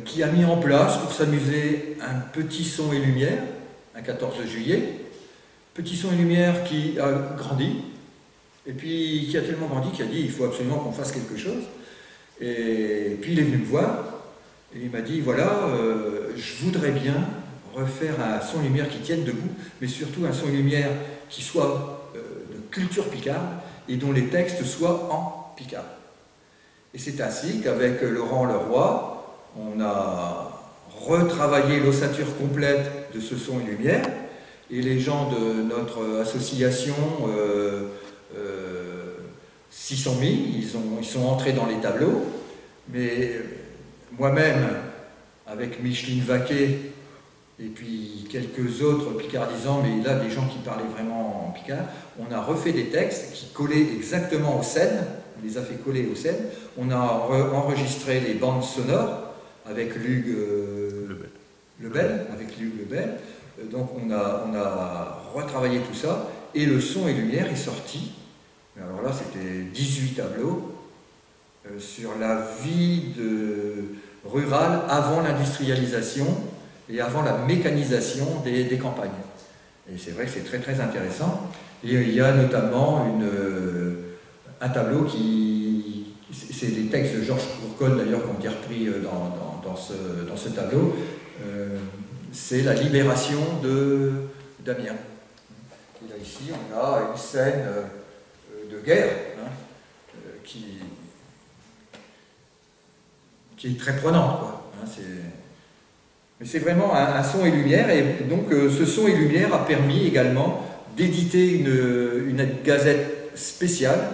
qui a mis en place pour s'amuser un petit son et lumière, un 14 juillet. Petit son et lumière qui a grandi, et puis qui a tellement grandi qu'il a dit il faut absolument qu'on fasse quelque chose. Et puis il est venu me voir, et il m'a dit voilà, je voudrais bien refaire un son et lumière qui tienne debout, mais surtout un son et lumière qui soit de culture picarde, et dont les textes soient en picard. Et c'est ainsi qu'avec Laurent Leroy, on a retravaillé l'ossature complète de ce son et lumière, et les gens de notre association s'y sont mis, ils sont entrés dans les tableaux, mais moi-même, avec Micheline Vaquet, et puis quelques autres picardisants, mais là des gens qui parlaient vraiment en picard, on a refait des textes qui collaient exactement aux scènes, on les a fait coller aux scènes, on a enregistré les bandes sonores avec Luc Lebel, donc on a retravaillé tout ça, et le son et lumière est sorti. Alors là, c'était 18 tableaux sur la vie rurale avant l'industrialisation et avant la mécanisation des campagnes. Et c'est vrai que c'est très très intéressant. Et il y a notamment un tableau c'est les textes de Georges Courcol d'ailleurs qui ont été repris dans ce tableau. C'est la libération d'Amiens. Et là ici, on a une scène de guerre qui est très prenante, quoi. Mais c'est vraiment un son et lumière, et donc ce son et lumière a permis également d'éditer une gazette spéciale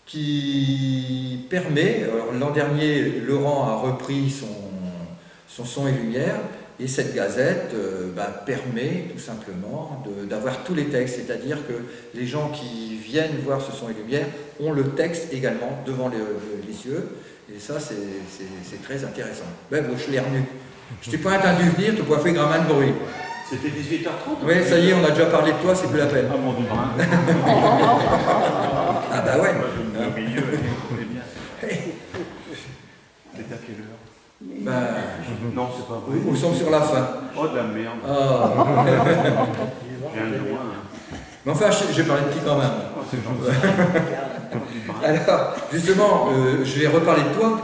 qui permet, l'an dernier Laurent a repris son son et lumière, et cette gazette permet tout simplement d'avoir tous les textes, c'est-à-dire que les gens qui viennent voir ce son et lumière ont le texte également devant les yeux, et ça c'est très intéressant. Ben, je l'ai renu. Je t'ai pas attendu venir, te coiffer gramin de bruit. C'était 18h30. Oui, ça y est, on a déjà parlé de toi, c'est plus la peine. Ah, mon brin. Ah bah ouais. Moi, je me mets au milieu, et bien. C'est à quelle heure? Non, c'est pas vrai. Nous sommes sur la fin. Oh, de la merde. Oh. Je viens de loin. Mais enfin, j'ai parlé de qui quand même. Oh, c'est gentil. Alors, justement, je vais reparler de toi,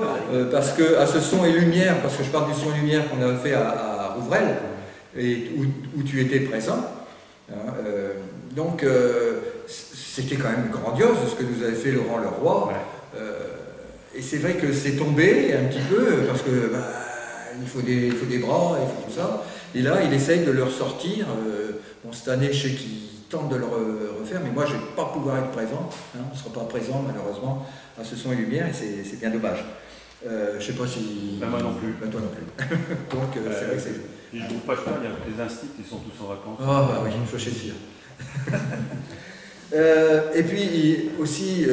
parce que à ce son et lumière, parce que je parle du son et lumière qu'on a fait à Rouvray, et où tu étais présent. Donc, c'était quand même grandiose ce que nous avait fait Laurent Leroy. Ouais. Et c'est vrai que c'est tombé un petit peu, parce que il faut des bras, il faut tout ça. Et là, il essaye de le ressortir. Bon, cette année, je sais qu'il tente de le refaire, mais moi, je ne vais pas pouvoir être présent. Hein, on ne sera pas présent, malheureusement, à ce son et lumière, et c'est bien dommage. Je ne sais pas si... moi non plus. Toi non plus. Donc, c'est vrai que c'est... Je ne trouve pas cher, il y a les instituts qui sont tous en vacances. Ah bah oui, je suis sûr. Et puis aussi,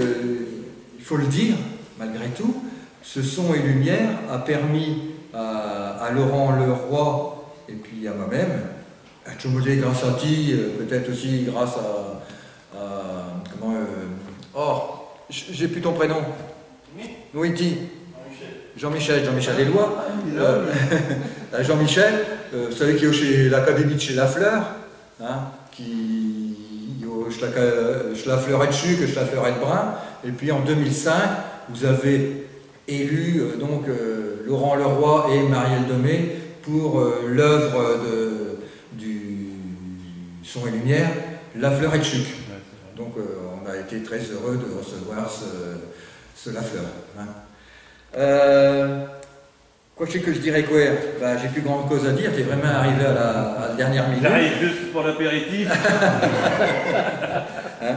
il faut le dire, malgré tout, ce son et lumière a permis à Laurent Leroy et puis à moi-même, à Tchomolé grâce à Ti, peut-être aussi grâce à j'ai plus ton prénom. Oui, Ti. Jean-Michel Éloi. Jean-Michel, vous savez qui est chez l'Académie de chez Lafleur, hein, qui Schlafleur et dessus, que Schlafleur et de Brun. Et puis en 2005, vous avez élu Laurent Leroy et Marielle Domé pour l'œuvre du son et lumière, Lafleur et Chuc. Donc on a été très heureux de recevoir ce Lafleur. Hein. Quoi que je dirais quoi, j'ai plus grande cause à dire, tu es vraiment arrivé à la dernière minute. J'arrive juste pour l'apéritif. Hein.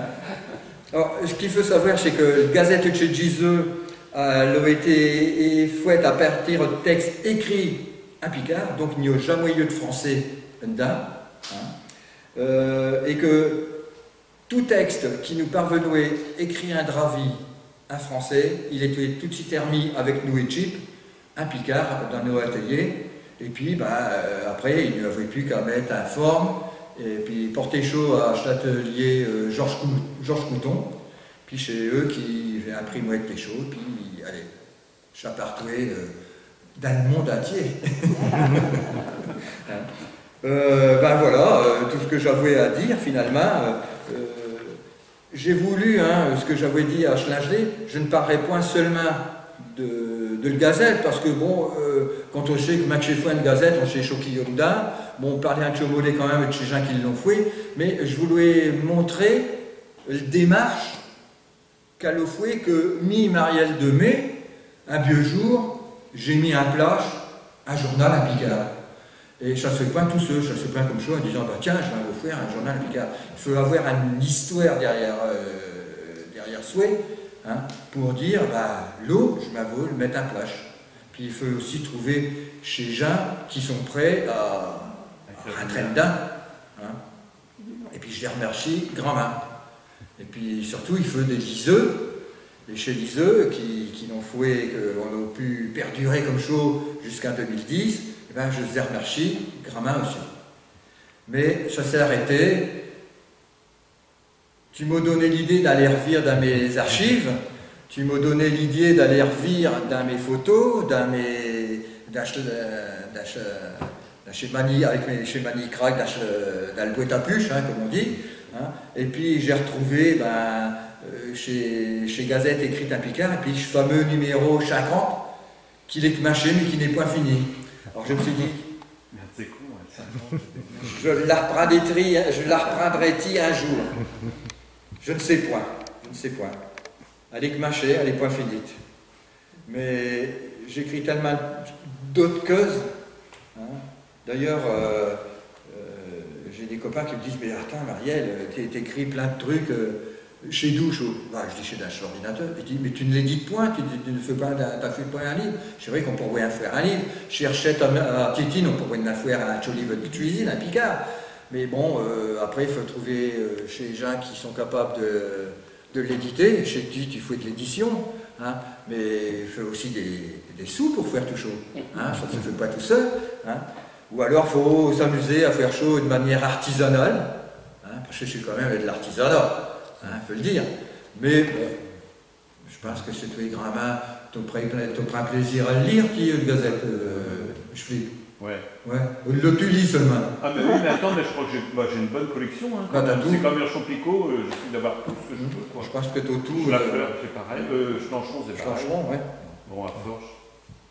Alors, ce qu'il faut savoir, c'est que Gazette de Giseux a été faite à partir de textes écrits en picard, donc il n'y a jamais eu de français d'un, hein, et que tout texte qui nous parvenait écrit un dravis un Français, il était tout de suite remis avec nous et Chip, un Picard dans nos ateliers, et puis après il n'avait plus qu'à mettre un forme, et puis porter chaud à l'atelier Georges Couton, puis chez eux qui impriment des chaud, puis allez, chapartoué dans le monde entier. Voilà, tout ce que j'avais à dire finalement. J'ai voulu, ce que j'avais dit à Schlingelé, je ne parlerai point seulement de le Gazette, parce que bon, quand on sait que Mac chez Foin de Gazette, on sait Choki Yonda, bon, on parlait un chomolé quand même de chez gens qui l'ont fait, mais je voulais montrer la démarche qu'a le fait que mi-Marielle de mai, un vieux jour, j'ai mis en place un journal à Picard. Et ça se fait pas tout seul, ça se fait pas comme ça en disant bah, tiens, je vais vous faire un journal à Picard. Il faut avoir une histoire derrière soi pour dire bah, l'eau, je m'avoue, le mettre en place. Puis il faut aussi trouver chez gens qui sont prêts à rentrer dedans. Et puis je les remercie grandement. Et puis surtout, il faut des liseux. Et chez liseux qui n'ont fait qu'on a pu perdurer comme chaud jusqu'en 2010. Eh ben, je les remercie grandement aussi. Mais ça s'est arrêté. Tu m'as donné l'idée d'aller revire dans mes archives, tu m'as donné l'idée d'aller revire dans mes photos, dans mes schémani avec mes schémani crack, dans le boîte à puce, comme on dit. Et puis j'ai retrouvé chez Gazette écrite à Picard, et puis le fameux numéro 50, qui est mâché mais qui n'est point fini. Alors je me suis dit, c'est con, je la reprendrai-t-il un jour? Je ne sais point, Elle est mâchée, elle est point finite. Mais j'écris tellement d'autres causes. D'ailleurs, j'ai des copains qui me disent, mais attends Marielle, t'écris plein de trucs chez Douche. Je dis chez l'ordinateur. Il dit, mais tu ne l'édites point, tu ne fais pas, t'as fait pas un livre. C'est vrai qu'on pourrait en faire un livre. Chez Herchette à Tétine, on pourrait en faire un joli livre de cuisine, un Picard. Mais bon, après, il faut trouver chez les gens qui sont capables de l'éditer. Chez qui tu fais de l'édition. Mais il faut aussi des sous pour faire tout chaud. Ça ne se fait pas tout seul. Ou alors, il faut s'amuser à faire chaud de manière artisanale. Parce que je suis quand même avec de l'artisanat. Faut le dire. Mais bon, je pense que c'est tous les grammaires, tu prends plaisir à le lire, le Gazette. Je fais. Ouais. Le tu lis seulement. Ah mais oui, mais attends, mais je crois que j'ai une bonne collection. C'est comme Hirschon Picot, j'essaie d'avoir tout ce que je veux. Quoi. Je pense que tu as tout. La fleur, c'est pareil. Schlanchon, c'est pareil. Schlanchon, ouais. Bon, à Forge.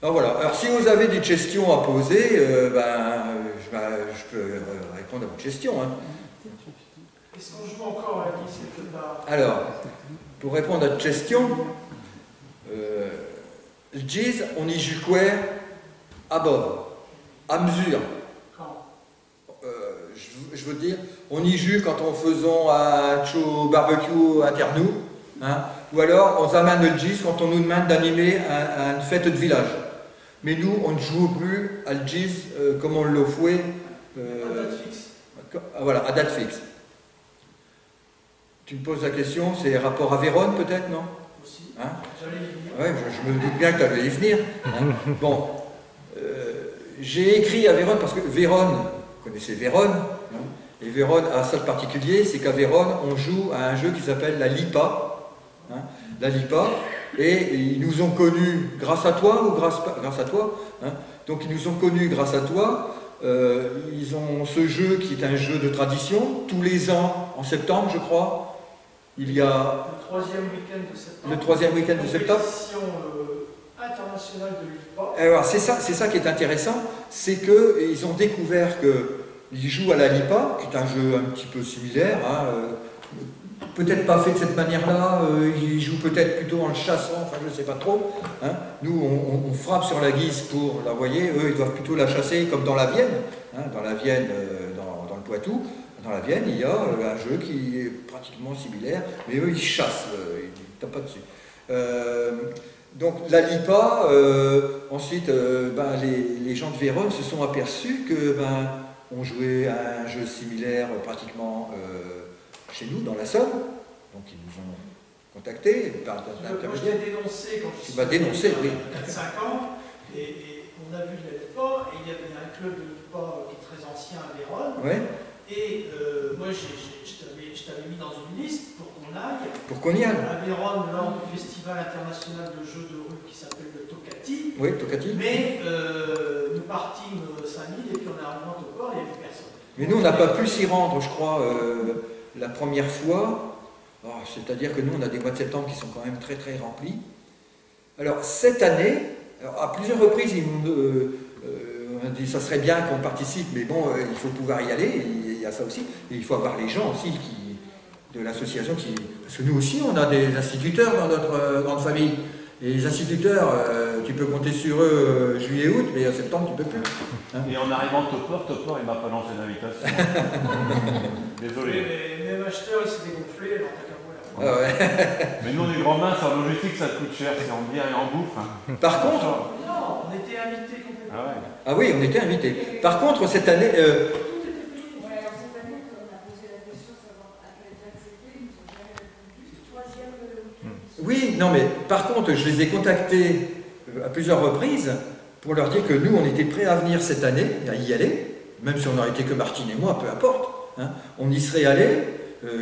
Alors voilà. Alors si vous avez des questions à poser, je peux répondre à vos questions. Est-ce qu'on joue encore à la liste quelque part? Alors, pour répondre à votre question, le jazz, on y joue quoi à bord, à mesure. Quand Je veux dire, on y joue quand on faisons un show barbecue à Ternou, ou alors on amène le jazz quand on nous demande d'animer une fête de village. Mais nous, on ne joue plus à le jazz comme on le fait. à date fixe. Voilà, à date fixe. Tu me poses la question, c'est rapport à Vérone peut-être, non? Aussi. J'allais y venir. Ouais, je me doute bien que tu allais y venir. Bon, j'ai écrit à Vérone parce que Vérone, vous connaissez Vérone, et Vérone a ça de particulier, c'est qu'à Vérone, on joue à un jeu qui s'appelle la Lipa. La Lipa, et ils nous ont connus grâce à toi ou grâce à toi. Donc ils nous ont connus grâce à toi. Ils ont ce jeu qui est un jeu de tradition, tous les ans, en septembre, je crois. Il y a le troisième week-end de septembre. Le troisième week-end de septembre. Compétition internationale de l'IPA. Alors c'est ça qui est intéressant, c'est qu'ils ont découvert qu'ils jouent à la LIPA, qui est un jeu un petit peu similaire, peut-être pas fait de cette manière-là, ils jouent peut-être plutôt en le chassant, enfin je ne sais pas trop. Nous on frappe sur la guise pour la voyer, eux ils doivent plutôt la chasser comme dans la Vienne, dans la Vienne, dans le Poitou. Dans la Vienne, il y a un jeu qui est pratiquement similaire, mais eux, ils chassent, ils ne tapent pas dessus. Donc, la LIPA, ensuite, les gens de Vérone se sont aperçus qu'on jouait à un jeu similaire pratiquement chez nous, dans la Somme. Donc, ils nous ont contacté par Moi, je t'ai dénoncé quand je suis dénoncé, oui. 4-5 ans, et on a vu de la LIPA, et il y avait un club de LIPA qui est très ancien à Vérone. Ouais. Et moi, je t'avais mis dans une liste pour qu'on aille. Pour qu'on y aille. À Vérone, lors du Festival international de jeux de rue qui s'appelle le Tocati. Oui, Tocati. Mais nous partîmes 5000 et puis on est arrivé au port, il n'y avait personne. Mais nous, on n'a pas pu s'y rendre, je crois, la première fois. Oh, c'est-à-dire que nous, on a des mois de septembre qui sont quand même très très remplis. Alors, cette année, alors, à plusieurs reprises, ils m'ont dit ça serait bien qu'on participe, mais bon, il faut pouvoir y aller, il y a ça aussi. Et il faut avoir les gens aussi de l'association qui... Parce que nous aussi, on a des instituteurs dans notre grande famille. Et les instituteurs, tu peux compter sur eux juillet-août, mais en septembre, tu peux plus. Hein. Et en arrivant Topor, il m'a pas lancé d'invitation. Désolé. Mais même acheteur, il s'est dégonflé, alors t'as qu'à voir. Ah ouais. Mais nous, on est grands minces, en logistique, ça coûte cher, c'est en bière et en bouffe. Hein. Par contre... Non, on était invités complètement. Ah ouais. Ah oui, on était invités. Par contre, cette année... Oui, non, mais par contre, je les ai contactés à plusieurs reprises pour leur dire que nous, on était prêts à venir cette année, à y aller, même si on n'aurait été que Martine et moi, peu importe. Hein, on y serait allés,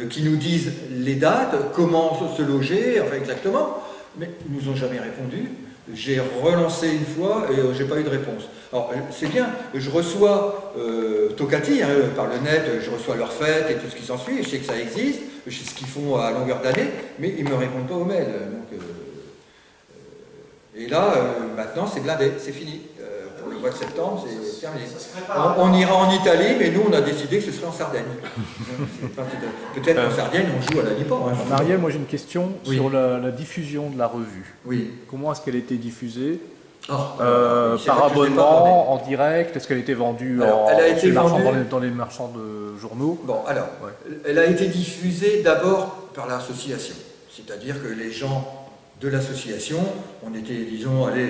qu'ils nous disent les dates, comment se loger, enfin exactement, mais ils ne nous ont jamais répondu. J'ai relancé une fois et je n'ai pas eu de réponse. Alors, c'est bien, je reçois Tocati, hein, par le net, je reçois leurs fêtes et tout ce qui s'ensuit, je sais que ça existe, je sais ce qu'ils font à longueur d'année, mais ils ne me répondent pas aux mails. Donc, et là, maintenant, c'est blindé, c'est fini. Pour le mois de septembre, c'est terminé. On ira en Italie, mais nous, on a décidé que ce serait en Sardaigne. Peut-être qu'en Sardaigne, on joue à la Lipan. Hein, Marielle, moi j'ai une question sur Oui. la diffusion de la revue. Oui. Comment est-ce qu'elle a été diffusée Par par abonnement, en direct? Est-ce qu'elle a été vendue dans les marchands de journaux? Bon, alors, ouais. Elle a été diffusée d'abord par l'association. C'est-à-dire que les gens de l'association, on était, disons, allez,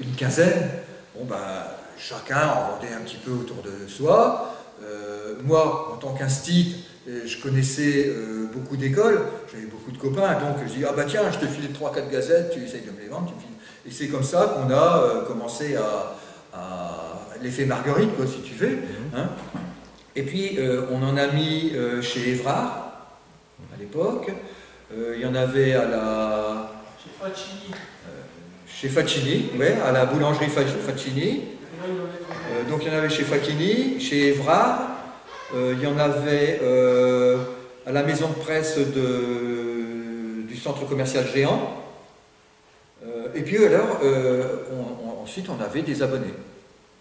une quinzaine. Bon, ben, chacun en vendait un petit peu autour de soi. Moi, en tant qu'instit, je connaissais beaucoup d'écoles, j'avais beaucoup de copains, donc je dis, ah bah tiens, je te file 3-4 gazettes, tu essayes de me les vendre, tu me files. Et c'est comme ça qu'on a commencé à l'effet Marguerite, quoi, si tu veux. Hein. Et puis, on en a mis chez Évrard, à l'époque. Il y en avait à la... Chez Facchini, ouais, à la boulangerie Facchini. Donc il y en avait chez Facchini, chez Évrard. Il y en avait à la maison de presse du centre commercial Géant. Et puis alors, ensuite on avait des abonnés.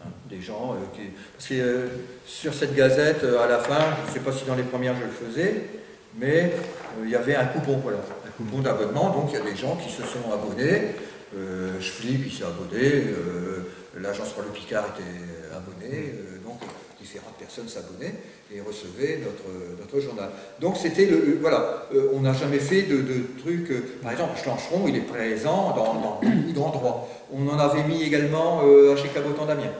Hein, des gens qui... Parce que sur cette gazette, à la fin, je ne sais pas si dans les premières je le faisais, mais il y avait un coupon, voilà, un coupon d'abonnement. Donc il y a des gens qui se sont abonnés. Schflip, il s'est abonné, l'agence pour le Picard était abonnée, donc différentes personnes s'abonnaient et recevaient notre journal. Donc c'était le... voilà, on n'a jamais fait de trucs... par exemple, Schlancheron, il est présent dans beaucoup d'endroits. On en avait mis également chez Cabotan-Damien.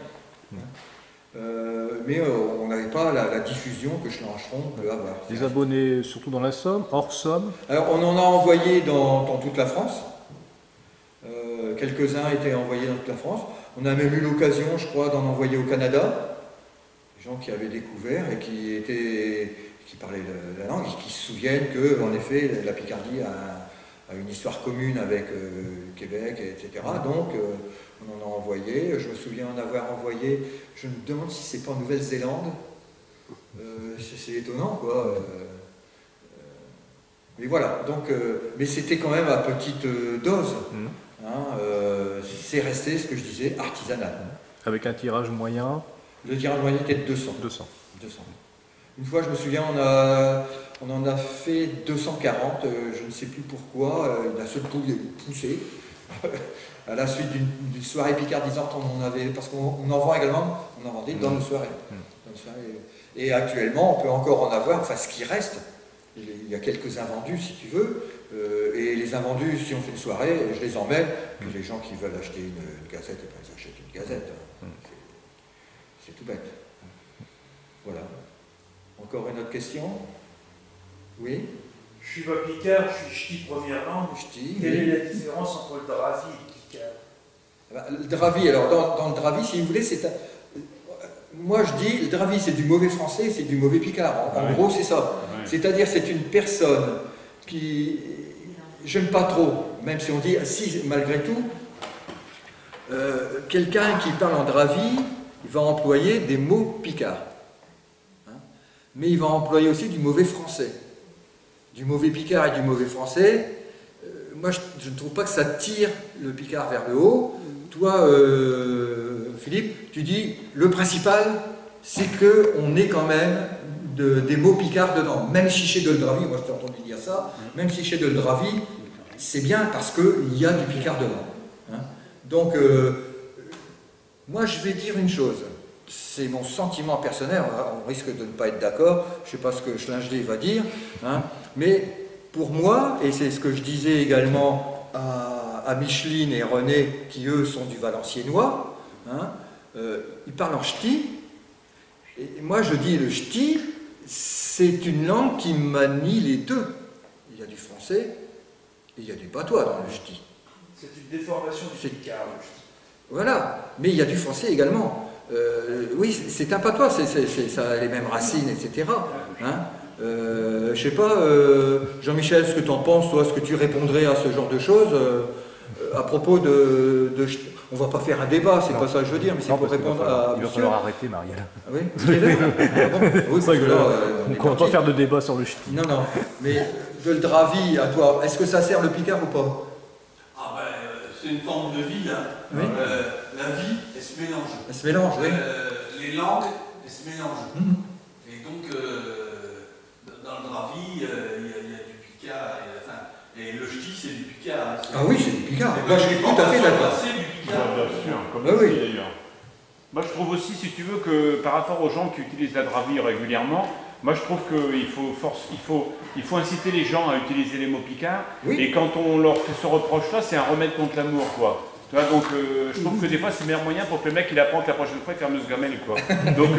Mais on n'avait pas la diffusion que Schlancheron peut avoir. Des abonnés surtout dans la Somme, hors Somme? Alors on en a envoyé dans toute la France. Quelques-uns étaient envoyés dans toute la France. On a même eu l'occasion, je crois, d'en envoyer au Canada. Des gens qui avaient découvert et qui parlaient la langue et qui se souviennent que, en effet, la Picardie a une histoire commune avec le Québec, etc. Donc, on en a envoyé. Je me souviens en avoir envoyé. Je me demande si c'est pas en Nouvelle-Zélande. C'est étonnant, quoi. Mais voilà. Donc, mais c'était quand même à petite dose. Hein, c'est resté, ce que je disais, artisanal. Avec un tirage moyen? Le tirage moyen était de 200. 200. Une fois, je me souviens, on en a fait 240, je ne sais plus pourquoi, la seule poussée. À la suite d'une soirée picardisante, on en avait, parce qu'on en vend également, on en vendait dans nos soirées. Et actuellement, on peut encore en avoir, enfin ce qui reste, il y a quelques invendus si tu veux, et les invendus, si on fait une soirée, je les emmène, puis les gens qui veulent acheter une gazette, eh ben, ils achètent une gazette. C'est tout bête. Voilà. Encore une autre question? Oui? Je suis pas picard, je suis ch'ti première langue. Quelle est la différence entre le dravi et le picard? Le dravi, alors dans le dravi, si vous voulez, c'est un... Moi je dis, le dravi c'est du mauvais français, c'est du mauvais picard. En gros c'est ça. C'est-à-dire c'est une personne qui... J'aime pas trop, même si on dit, si malgré tout, quelqu'un qui parle en dravi, il va employer des mots picards. Hein, mais il va employer aussi du mauvais français. Du mauvais picard et du mauvais français. Moi je ne trouve pas que ça tire le picard vers le haut. Toi, Philippe, tu dis, le principal, c'est qu'on ait quand même des mots picards dedans. Même chiché de l'dravi, moi je t'ai entendu dire ça, même chiché de l'dravi, c'est bien parce qu'il y a du picard dedans. Hein. Donc, moi je vais dire une chose, c'est mon sentiment personnel, on risque de ne pas être d'accord, je ne sais pas ce que Schlinger va dire, hein, mais pour moi, et c'est ce que je disais également à Micheline et René, qui eux sont du valenciennois, hein, ils parlent en ch'ti, et moi je dis le ch'ti, c'est une langue qui manie les deux. Il y a du français et il y a du patois dans le ch'ti. C'est une déformation du picard, le ch'ti. Voilà, mais il y a du français également. Oui, c'est un patois, ça a les mêmes racines, etc. Hein, je sais pas, Jean-Michel, ce que tu en penses, toi, ce que tu répondrais à ce genre de choses à propos de on va pas faire un débat, c'est pas ça que je veux dire, mais c'est pour répondre à... Il va falloir arrêter, Marielle. Ah oui, oui, c'est vrai on ne va pas faire de débat sur le ch'ti. Non, non, mais de le dravi à toi, est-ce que ça sert le picard ou pas? Ah ben, c'est une forme de vie, hein. Oui. La vie, elle se mélange. Elle se mélange, oui. Les langues, elles se mélangent. Et donc, dans le dravi, il y a du picard, et le ch'ti, c'est du picard. Ah oui, c'est du picard. Moi, je suis tout à fait d'accord. C'est du picard. Bien sûr, comme oui. d'ailleurs. Moi, je trouve aussi, si tu veux, que par rapport aux gens qui utilisent la dravi régulièrement, moi, je trouve qu'il faut inciter les gens à utiliser les mots picards. Oui. Et quand on leur fait ce reproche-là, c'est un remède contre l'amour, quoi. Tu vois, donc je trouve que des fois, c'est le meilleur moyen pour que le mec il apprend que la prochaine fois il ferme ce gamelle, quoi. Donc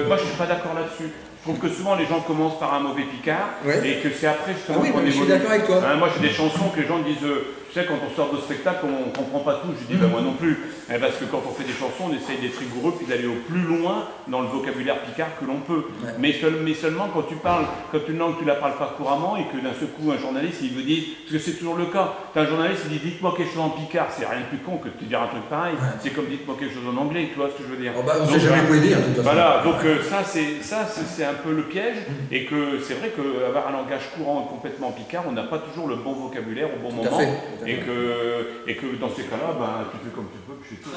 moi, je suis pas d'accord là-dessus. Je trouve que souvent les gens commencent par un mauvais picard et que c'est après justement qu'on évolue. Je suis d'accord avec toi. Hein, moi j'ai des chansons que les gens disent, tu sais, quand on sort de spectacle, on ne comprend pas tout. Je dis, bah moi non plus. Hein, parce que quand on fait des chansons, on essaye d'être rigoureux puis d'aller au plus loin dans le vocabulaire picard que l'on peut. Ouais. Mais seulement quand tu parles, quand une langue tu la parles pas couramment et que d'un seul coup un journaliste il veut dire, parce que c'est toujours le cas, t'as un journaliste il dit dites-moi quelque chose en picard, c'est rien de plus con que de te dire un truc pareil. Ouais. C'est comme dites-moi quelque chose en anglais, tu vois ce que je veux dire. Oh bah, on ne sait jamais quoi dire, de toute façon. Voilà, donc ça c'est un peu le piège, et que c'est vrai qu'avoir un langage courant et complètement picard, on n'a pas toujours le bon vocabulaire au bon moment, et que dans ces cas-là, ben, tu fais comme tu peux, puis c'est tout.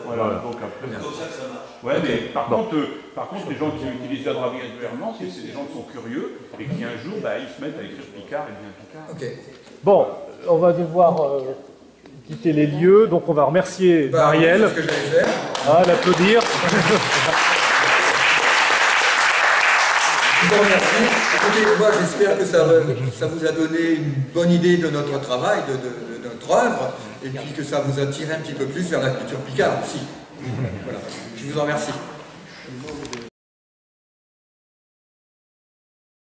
Voilà, donc après. C'est comme ça que ça marche. Ouais, mais par contre, les gens qui utilisent la dravi régulièrement, c'est des gens qui sont curieux et qui un jour, bah, ils se mettent à écrire picard et bien picard. Okay. Bon, on va devoir quitter les lieux, donc on va remercier Marielle. C'est ce que je vais faire. Ah, l'applaudir. Je vous remercie. Écoutez, moi j'espère que ça vous a donné une bonne idée de notre travail, de notre œuvre, et puis que ça vous a tiré un petit peu plus vers la culture picard aussi. Voilà. Je vous en remercie.